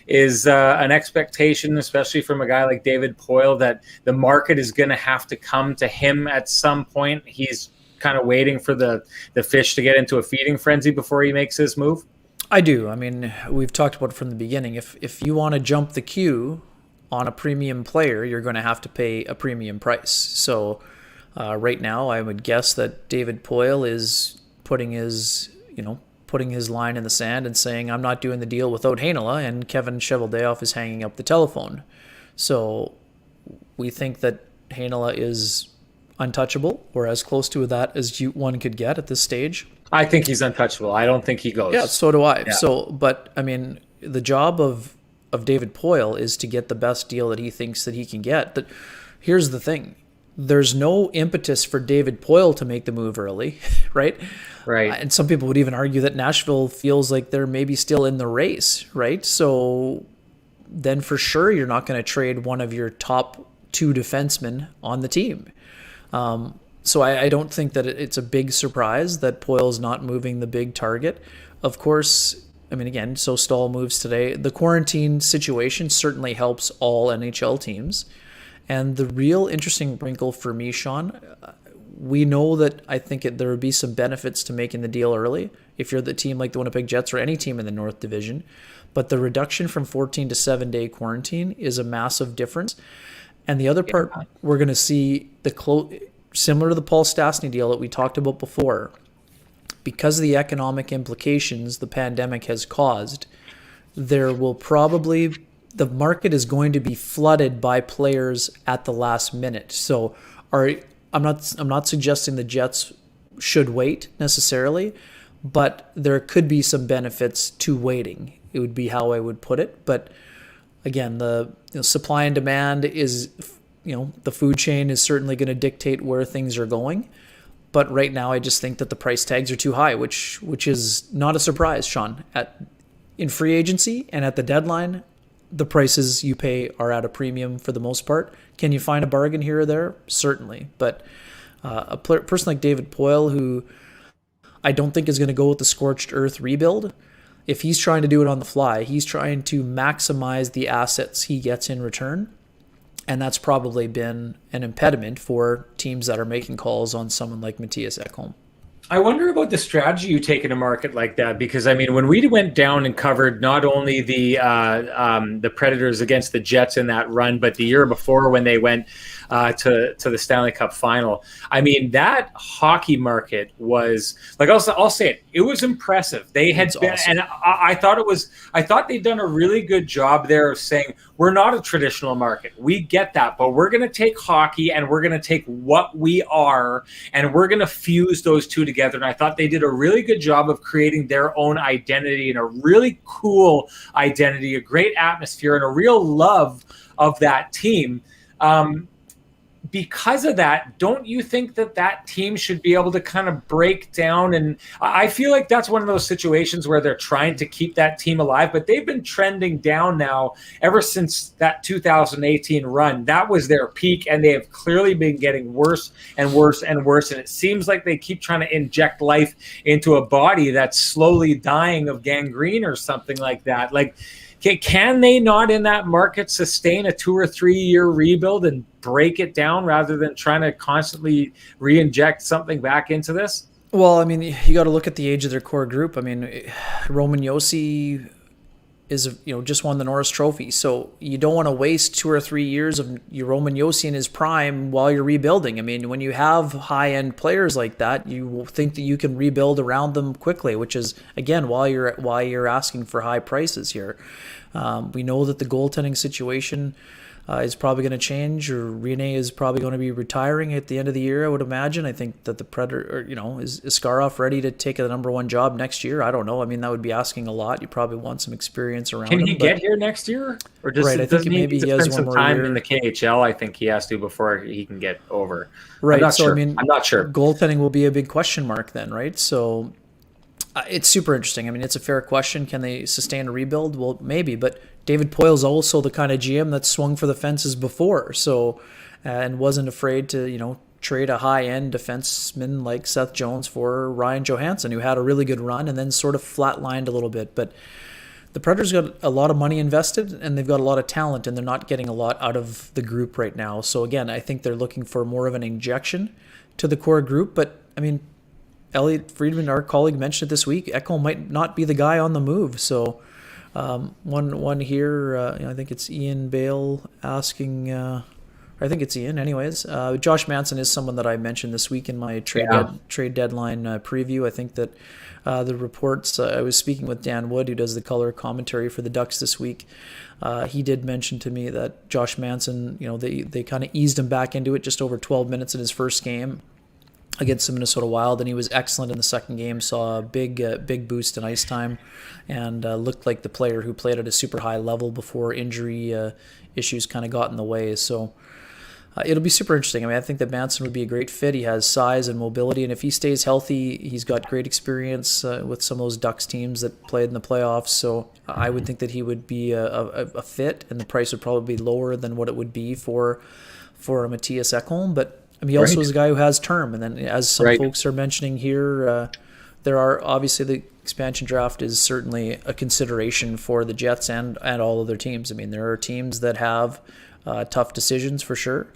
A: an expectation, especially from a guy like David Poile, that the market is going to have to come to him at some point? He's kind of waiting for the fish to get into a feeding frenzy before he makes his move?
B: I do. I mean, we've talked about it from the beginning. If you want to jump the queue on a premium player, you're going to have to pay a premium price. So right now, I would guess that David Poile is putting his line in the sand and saying, I'm not doing the deal without Heinola, and Kevin Cheveldayoff is hanging up the telephone. So we think that Heinola is untouchable, or as close to that as one could get at this stage.
A: I think he's untouchable. I don't think he goes.
B: Yeah, so do I.
A: Yeah.
B: So, but I mean, the job of David Poile is to get the best deal that he thinks that he can get. But here's the thing. There's no impetus for David Poile to make the move early, right?
A: Right.
B: And some people would even argue that Nashville feels like they're maybe still in the race, right? So then for sure you're not going to trade one of your top two defensemen on the team. So I don't think that it's a big surprise that Poile's not moving the big target. Of course, I mean, again, so Stahl moves today. The quarantine situation certainly helps all NHL teams. And the real interesting wrinkle for me, Sean, we know that I think there would be some benefits to making the deal early if you're the team like the Winnipeg Jets or any team in the North Division. But the reduction from 14 to 7-day quarantine is a massive difference. And the other part, we're going to see similar to the Paul Stastny deal that we talked about before, because of the economic implications the pandemic has caused, there will probably, the market is going to be flooded by players at the last minute. So I'm not suggesting the Jets should wait necessarily, but there could be some benefits to waiting. It would be how I would put it. But again, the supply and demand is, the food chain is certainly going to dictate where things are going. But right now, I just think that the price tags are too high, which is not a surprise, Sean. In free agency and at the deadline, the prices you pay are at a premium for the most part. Can you find a bargain here or there? Certainly. But a person like David Poile, who I don't think is going to go with the scorched earth rebuild, if he's trying to do it on the fly, he's trying to maximize the assets he gets in return. And that's probably been an impediment for teams that are making calls on someone like Matthias Ekholm.
A: I wonder about the strategy you take in a market like that, because I mean, when we went down and covered not only the Predators against the Jets in that run, but the year before when they went to the Stanley Cup final, I mean, that hockey market was like, I'll say it was impressive. They had been, awesome. And I thought they'd done a really good job there of saying, we're not a traditional market. We get that, but we're going to take hockey and we're going to take what we are and we're going to fuse those two together. And I thought they did a really good job of creating their own identity and a really cool identity, a great atmosphere, and a real love of that team. Because of that, don't you think that team should be able to kind of break down? And I feel like that's one of those situations where they're trying to keep that team alive, but they've been trending down now ever since that 2018 run. That was their peak, and they have clearly been getting worse and worse and worse. And it seems like they keep trying to inject life into a body that's slowly dying of gangrene or something like that. Like, can they not in that market sustain a 2 or 3 year rebuild and break it down rather than trying to constantly re-inject something back into this?
B: Well, I mean, you got to look at the age of their core group. I mean, Roman Josi is just won the Norris Trophy. So you don't want to waste 2 or 3 years of your Roman Josi in his prime while you're rebuilding. I mean, when you have high-end players like that, you think that you can rebuild around them quickly, which is, again, why you're asking for high prices here. We know that the goaltending situation is probably going to change, or Rene is probably going to be retiring at the end of the year, I would imagine. I think that the Predator, is Skarov ready to take the number one job next year? I don't know. I mean, that would be asking a lot. You probably want some experience around him.
A: Can he get here next year? Or just,
B: right, I think maybe he has one more
A: time
B: year
A: in the KHL. I think he has to before he can get over.
B: Right.
A: I'm not sure.
B: I mean,
A: I'm not sure.
B: Goaltending will be a big question mark then, right? So it's super interesting. I mean, it's a fair question. Can they sustain a rebuild? Well, maybe, but David Poyle's also the kind of GM that swung for the fences before, so and wasn't afraid to trade a high-end defenseman like Seth Jones for Ryan Johansson, who had a really good run and then sort of flatlined a little bit. But the Predators got a lot of money invested, and they've got a lot of talent, and they're not getting a lot out of the group right now. So again, I think they're looking for more of an injection to the core group. But I mean, Elliot Friedman, our colleague, mentioned it this week. Ekholm might not be the guy on the move. So one here, I think it's Ian Bale asking. I think it's Ian. Anyways, Josh Manson is someone that I mentioned this week in my trade deadline preview. I think that the reports. I was speaking with Dan Wood, who does the color commentary for the Ducks this week. He did mention to me that Josh Manson, they kind of eased him back into it just over 12 minutes in his first game against the Minnesota Wild, and he was excellent in the second game. Saw a big boost in ice time, and looked like the player who played at a super high level before injury issues kind of got in the way. So it'll be super interesting. I mean, I think that Manson would be a great fit. He has size and mobility, and if he stays healthy, he's got great experience with some of those Ducks teams that played in the playoffs. So I would think that he would be a fit, and the price would probably be lower than what it would be for Matthias Ekholm. But I mean, he also is a guy who has term. And then, as some folks are mentioning here, there are obviously the expansion draft is certainly a consideration for the Jets and all other teams. I mean, there are teams that have tough decisions for sure,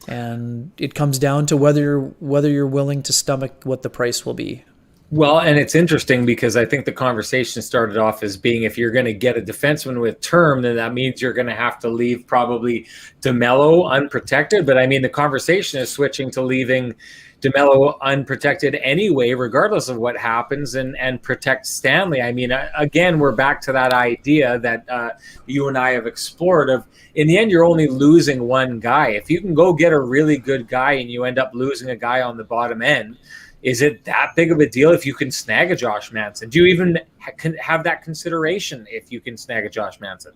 B: and it comes down to whether you're willing to stomach what the price will be.
A: Well, and it's interesting because I think the conversation started off as being, if you're going to get a defenseman with term, then that means you're going to have to leave probably DeMello unprotected. But I mean, the conversation is switching to leaving DeMello unprotected anyway, regardless of what happens, and protect Stanley. I mean, again, we're back to that idea that you and I have explored of, in the end, you're only losing one guy. If you can go get a really good guy and you end up losing a guy on the bottom end, is it that big of a deal if you can snag a Josh Manson? Do you even have that consideration if you can snag a Josh Manson?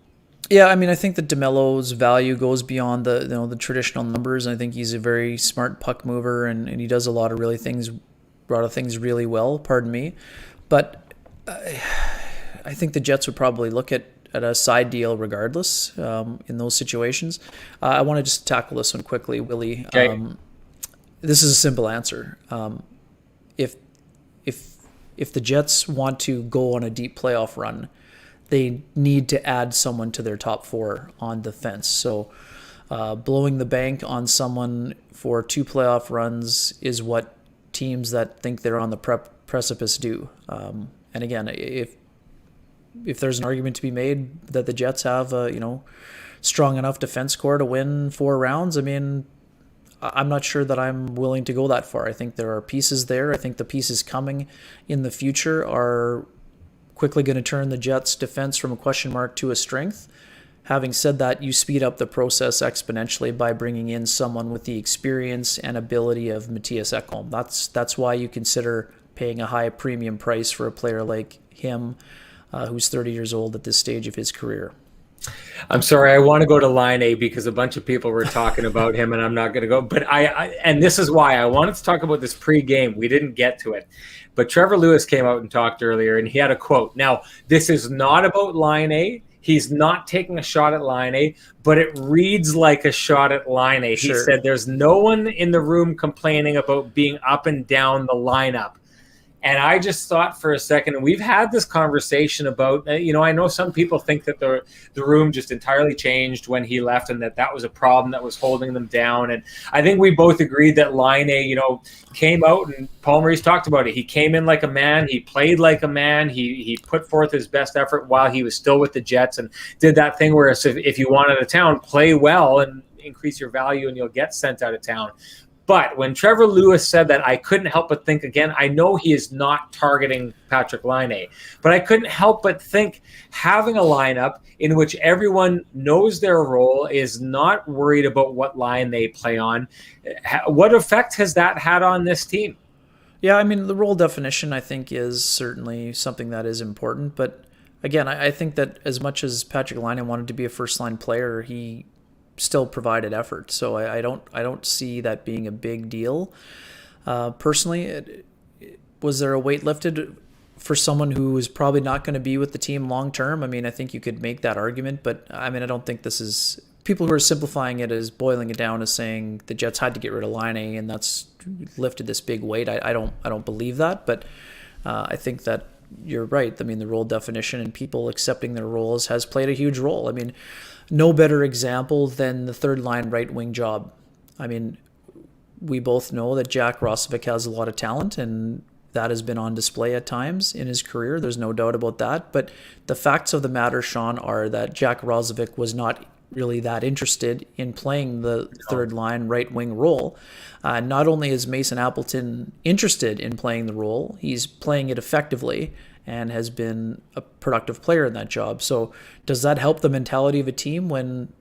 B: Yeah, I mean, I think that DeMello's value goes beyond the traditional numbers. I think he's a very smart puck mover, and he does a lot of things really well. Pardon me, but I think the Jets would probably look at a side deal regardless in those situations. I want to just tackle this one quickly, Willie.
A: Okay.
B: This is a simple answer. If the Jets want to go on a deep playoff run, they need to add someone to their top four on defense. So blowing the bank on someone for 2 playoff runs is what teams that think they're on the precipice do. And again, if there's an argument to be made that the Jets have a strong enough defense core to win 4 rounds, I mean, I'm not sure that I'm willing to go that far. I think there are pieces there. I think the pieces coming in the future are quickly going to turn the Jets' defense from a question mark to a strength. Having said that, you speed up the process exponentially by bringing in someone with the experience and ability of Matthias Ekholm. That's why you consider paying a high premium price for a player like him, who's 30 years old at this stage of his career.
A: I'm sorry, I want to go to line A because a bunch of people were talking about him, and I'm not going to go. But and this is why I wanted to talk about this pre-game. We didn't get to it. But Trevor Lewis came out and talked earlier, and he had a quote. Now, this is not about line A. He's not taking a shot at line A, but it reads like a shot at line A. He said there's no one in the room complaining about being up and down the lineup. And I just thought for a second, and we've had this conversation about, I know some people think that the room just entirely changed when he left, and that was a problem that was holding them down. And I think we both agreed that Laine, came out, and Paul Maurice talked about it. He came in like a man. He played like a man. He put forth his best effort while he was still with the Jets, and did that thing where if you want out of town, play well and increase your value, and you'll get sent out of town. But when Trevor Lewis said that, I couldn't help but think again, I know he is not targeting Patrik Laine, but I couldn't help but think having a lineup in which everyone knows their role, is not worried about what line they play on. What effect has that had on this team?
B: Yeah, I mean, the role definition, I think, is certainly something that is important. But again, I think that as much as Patrik Laine wanted to be a first-line player, he still provided effort. So I don't see that being a big deal. Personally, was there a weight lifted for someone who is probably not going to be with the team long term? I mean, I think you could make that argument, but I mean, I don't think this is, people who are simplifying it as boiling it down as saying the Jets had to get rid of Laine and that's lifted this big weight. I don't believe that, but I think that you're right. I mean, the role definition and people accepting their roles has played a huge role. I mean, no better example than the third line right wing job. I mean, we both know that Jack Roslovic has a lot of talent, and that has been on display at times in his career. There's no doubt about that. But the facts of the matter, Sean, are that Jack Roslovic was not really that interested in playing the third line right wing role. Not only is Mason Appleton interested in playing the role, he's playing it effectively and has been a productive player in that job. So does that help the mentality of a team when,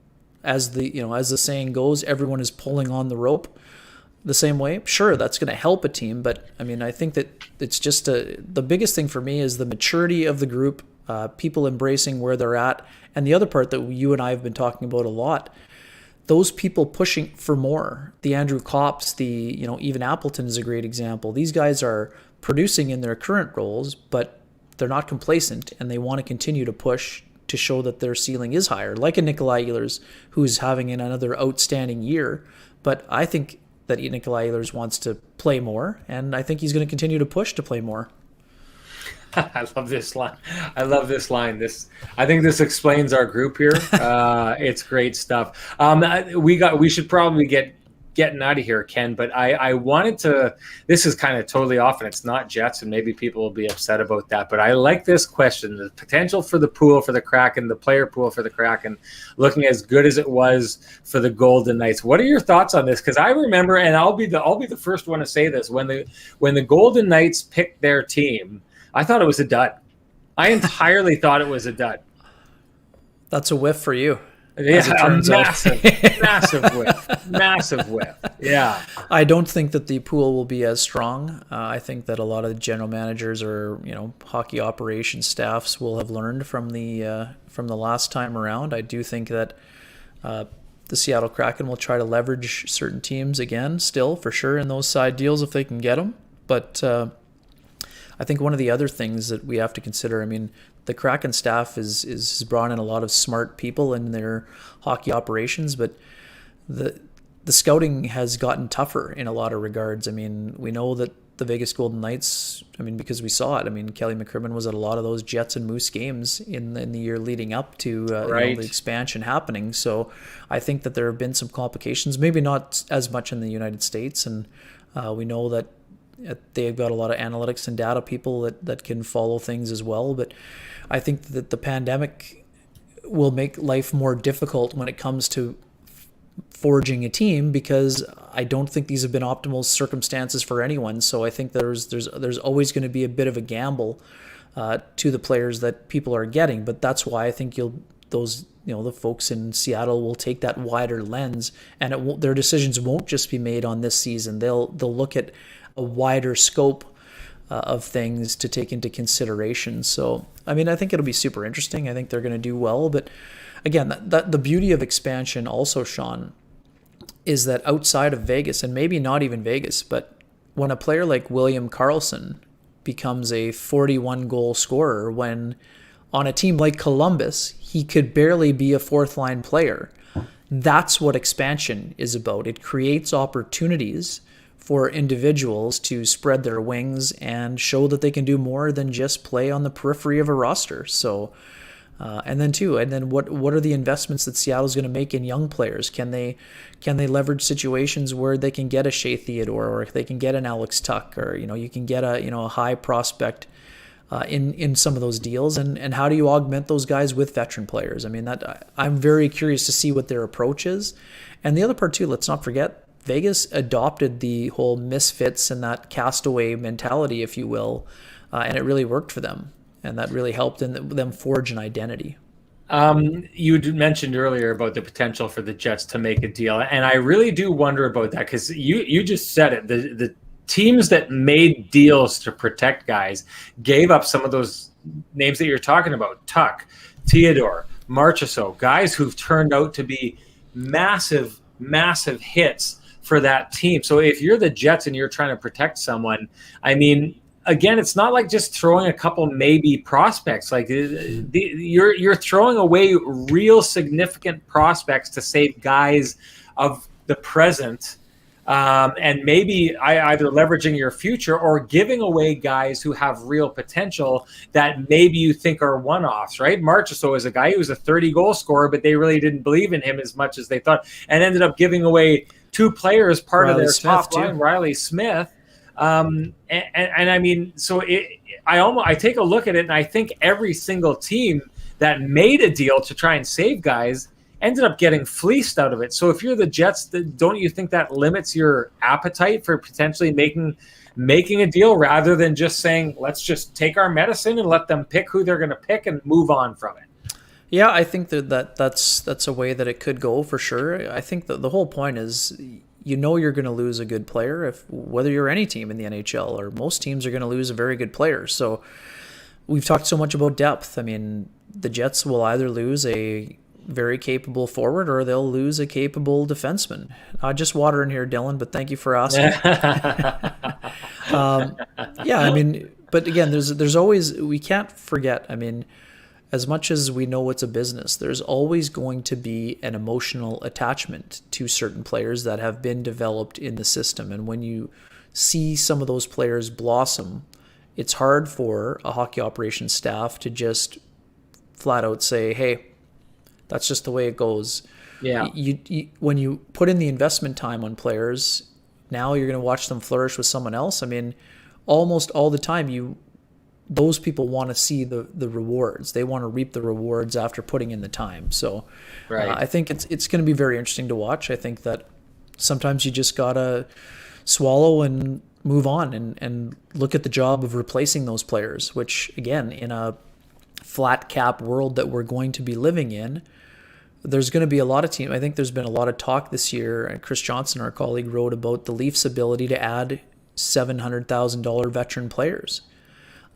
B: as the saying goes, everyone is pulling on the rope the same way? Sure, that's going to help a team, but I mean, I think that it's just the biggest thing for me is the maturity of the group, people embracing where they're at, and the other part that you and I have been talking about a lot, those people pushing for more. The Andrew Kopps, even Appleton is a great example. These guys are producing in their current roles, but they're not complacent, and they want to continue to push to show that their ceiling is higher, like a Nikolai Ehlers, who's having another outstanding year. But I think that Nikolai Ehlers wants to play more, and I think he's going to continue to push to play more.
A: I love this line. I think this explains our group here. It's great stuff. We should probably getting out of here, Ken, but I wanted to, this is kind of totally off and it's not Jets, and maybe people will be upset about that, but I like this question. The potential for the pool for the Kraken, the player pool for the Kraken, looking as good as it was for the Golden Knights. What are your thoughts on this? Because I remember, and I'll be the first one to say this, when the Golden Knights picked their team, I thought it was a dud. I entirely thought it was a dud.
B: That's a whiff for you.
A: Yeah, a massive whiff. Yeah.
B: I don't think that the pool will be as strong. I think that a lot of general managers or hockey operations staffs will have learned from the last time around. I do think that the Seattle Kraken will try to leverage certain teams again, still for sure, in those side deals if they can get them. But I think one of the other things that we have to consider, I mean, the Kraken staff is brought in a lot of smart people in their hockey operations, but the scouting has gotten tougher in a lot of regards. I mean, we know that the Vegas Golden Knights, I mean, because we saw it. I mean, Kelly McCrimmon was at a lot of those Jets and Moose games in the year leading up to the expansion happening. So I think that there have been some complications, maybe not as much in the United States, and we know that they've got a lot of analytics and data people that can follow things as well. But I think that the pandemic will make life more difficult when it comes to forging a team, because I don't think these have been optimal circumstances for anyone. So I think there's always going to be a bit of a gamble to the players that people are getting. But that's why I think the folks in Seattle will take that wider lens, and their decisions won't just be made on this season. They'll look at a wider scope of things to take into consideration. So, I mean, I think it'll be super interesting. I think they're going to do well. But again, that the beauty of expansion also, Sean, is that outside of Vegas, and maybe not even Vegas, but when a player like William Karlsson becomes a 41-goal scorer, when on a team like Columbus, he could barely be a fourth-line player. That's what expansion is about. It creates opportunities for individuals to spread their wings and show that they can do more than just play on the periphery of a roster. So, and then what are the investments that Seattle's going to make in young players? Can they leverage situations where they can get a Shea Theodore, or they can get an Alex Tuck, or you can get a high prospect in some of those deals, and how do you augment those guys with veteran players? I mean, that I'm very curious to see what their approach is. And the other part too, let's not forget, Vegas adopted the whole misfits and that castaway mentality, if you will, and it really worked for them, and that really helped them forge an identity.
A: You mentioned earlier about the potential for the Jets to make a deal, and I really do wonder about that, because you just said it. The teams that made deals to protect guys gave up some of those names that you're talking about: Tuck, Theodore, Marchessault, guys who've turned out to be massive hits for that team. So if you're the Jets and you're trying to protect someone, I mean, again, it's not like just throwing a couple maybe prospects. Like you're throwing away real significant prospects to save guys of the present, and maybe either leveraging your future or giving away guys who have real potential that maybe you think are one-offs, right? Marchessault is a guy who was a 30-goal scorer, but they really didn't believe in him as much as they thought, and ended up giving away two players, part of their top line, Riley Smith. And I mean, so I take a look at it, and I think every single team that made a deal to try and save guys ended up getting fleeced out of it. So if you're the Jets, don't you think that limits your appetite for potentially making a deal, rather than just saying, let's just take our medicine and let them pick who they're going to pick and move on from it?
B: Yeah, I think that's a way that it could go for sure. I think that the whole point is, you're going to lose a good player, whether you're any team in the NHL, or most teams are going to lose a very good player. So we've talked so much about depth. I mean, the Jets will either lose a very capable forward, or they'll lose a capable defenseman. Just water in here, Dylan, but thank you for asking. Yeah, I mean, but again, there's always, we can't forget, I mean, as much as we know it's a business, there's always going to be an emotional attachment to certain players that have been developed in the system. And when you see some of those players blossom, it's hard for a hockey operations staff to just flat out say, hey, that's just the way it goes.
A: Yeah.
B: When you put in the investment time on players, now you're going to watch them flourish with someone else. I mean, almost all the time those people want to see the rewards. They want to reap the rewards after putting in the time. So right. I think it's going to be very interesting to watch. I think that sometimes you just got to swallow and move on and look at the job of replacing those players, which, again, in a flat cap world that we're going to be living in, there's going to be a lot of teams. I think there's been a lot of talk this year, and Chris Johnson, our colleague, wrote about the Leafs' ability to add $700,000 veteran players.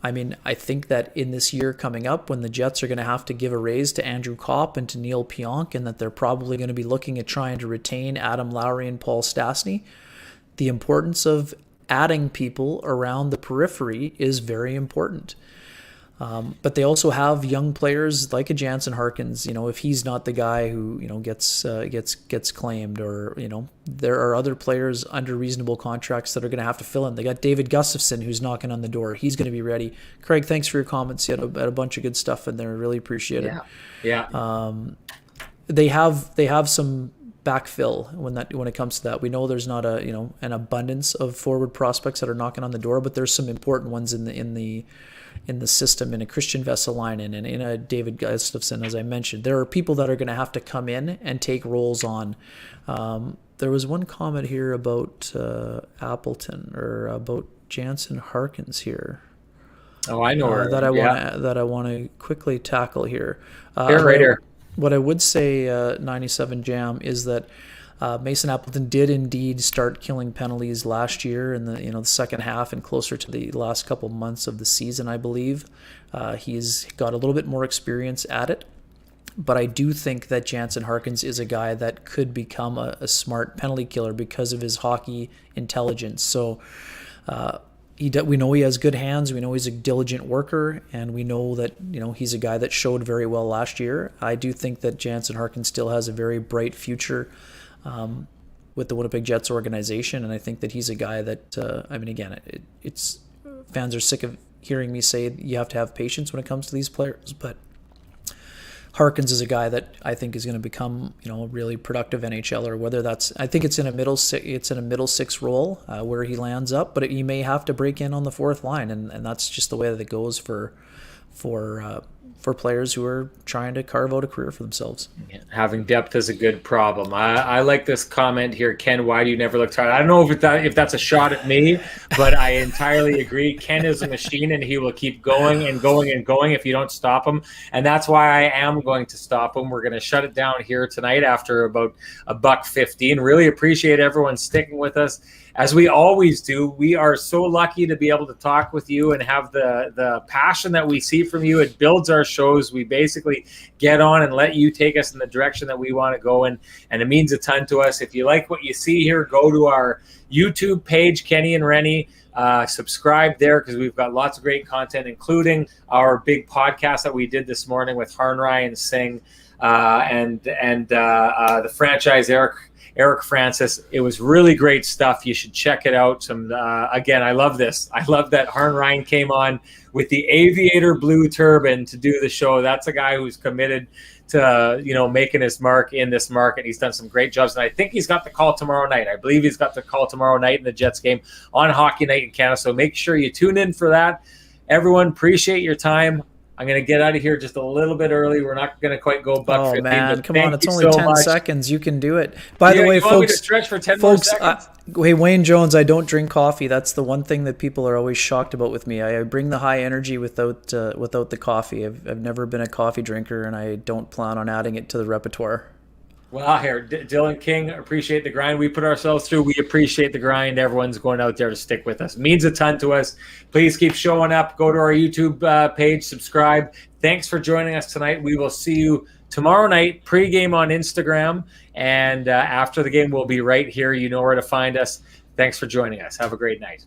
B: I mean, I think that in this year coming up, when the Jets are going to have to give a raise to Andrew Kopp and to Neil Pionk, and that they're probably going to be looking at trying to retain Adam Lowry and Paul Stastny, the importance of adding people around the periphery is very important. But they also have young players like a Jansen Harkins. If he's not the guy who gets claimed, or there are other players under reasonable contracts that are going to have to fill in. They got David Gustafson, who's knocking on the door. He's going to be ready. Craig, thanks for your comments. You had a bunch of good stuff in there. Really appreciate it.
A: Yeah.
B: They have some backfill when it comes to that. We know there's not an abundance of forward prospects that are knocking on the door, but there's some important ones in the system, in a Christian Vesalainen and in a David Gustafson, as I mentioned. There are people that are going to have to come in and take roles on. There was one comment here about Appleton, or about Jansen Harkins here.
A: Oh, I know
B: that I want to quickly tackle here.
A: Right here.
B: What I would say, 97 Jam, is that Mason Appleton did indeed start killing penalties last year in the second half and closer to the last couple months of the season, I believe. He's got a little bit more experience at it, but I do think that Jansen Harkins is a guy that could become a smart penalty killer because of his hockey intelligence. So we know he has good hands. We know he's a diligent worker, and we know that he's a guy that showed very well last year. I do think that Jansen Harkins still has a very bright future. with the Winnipeg Jets organization, and I think that he's a guy that again, it's fans are sick of hearing me say you have to have patience when it comes to these players, but Harkins is a guy that I think is going to become, a really productive NHLer. Whether that's, I think it's in a middle six role where he lands up, but he may have to break in on the fourth line, and that's just the way that it goes for players who are trying to carve out a career for themselves.
A: Yeah, having depth is a good problem. I like this comment here, Ken. Why do you never look tired? I don't know if that's a shot at me, but I entirely agree. Ken is a machine, and he will keep going and going and going if you don't stop him. And that's why I am going to stop him. We're going to shut it down here tonight after about $1:15. Really appreciate everyone sticking with us. As we always do, we are so lucky to be able to talk with you and have the passion that we see from you. It builds our shows. We basically get on and let you take us in the direction that we want to go in, and it means a ton to us. If you like what you see here, go to our YouTube page, Kenny and Rennie. Subscribe there because we've got lots of great content, including our big podcast that we did this morning with Harnrai and Singh and the franchise Eric Francis. It was really great stuff. You should check it out. Again, I love this. I love that Harn Ryan came on with the aviator blue turban to do the show. That's a guy who's committed to, making his mark in this market. He's done some great jobs, and I think he's got the call tomorrow night. I believe he's got the call tomorrow night in the Jets game on Hockey Night in Canada. So make sure you tune in for that. Everyone, appreciate your time. I'm going to get out of here just a little bit early. We're not going to quite go $1:15.
B: Oh, man, come on. It's only 10 seconds. You can do it. By the way,
A: folks. Want me to stretch for 10 more seconds?
B: Hey, Wayne Jones, I don't drink coffee. That's the one thing that people are always shocked about with me. I bring the high energy without the coffee. I've never been a coffee drinker, and I don't plan on adding it to the repertoire.
A: Well, here, Dylan King, appreciate the grind we put ourselves through. We appreciate the grind. Everyone's going out there to stick with us. It means a ton to us. Please keep showing up. Go to our YouTube page, subscribe. Thanks for joining us tonight. We will see you tomorrow night, pregame on Instagram. And after the game, we'll be right here. You know where to find us. Thanks for joining us. Have a great night.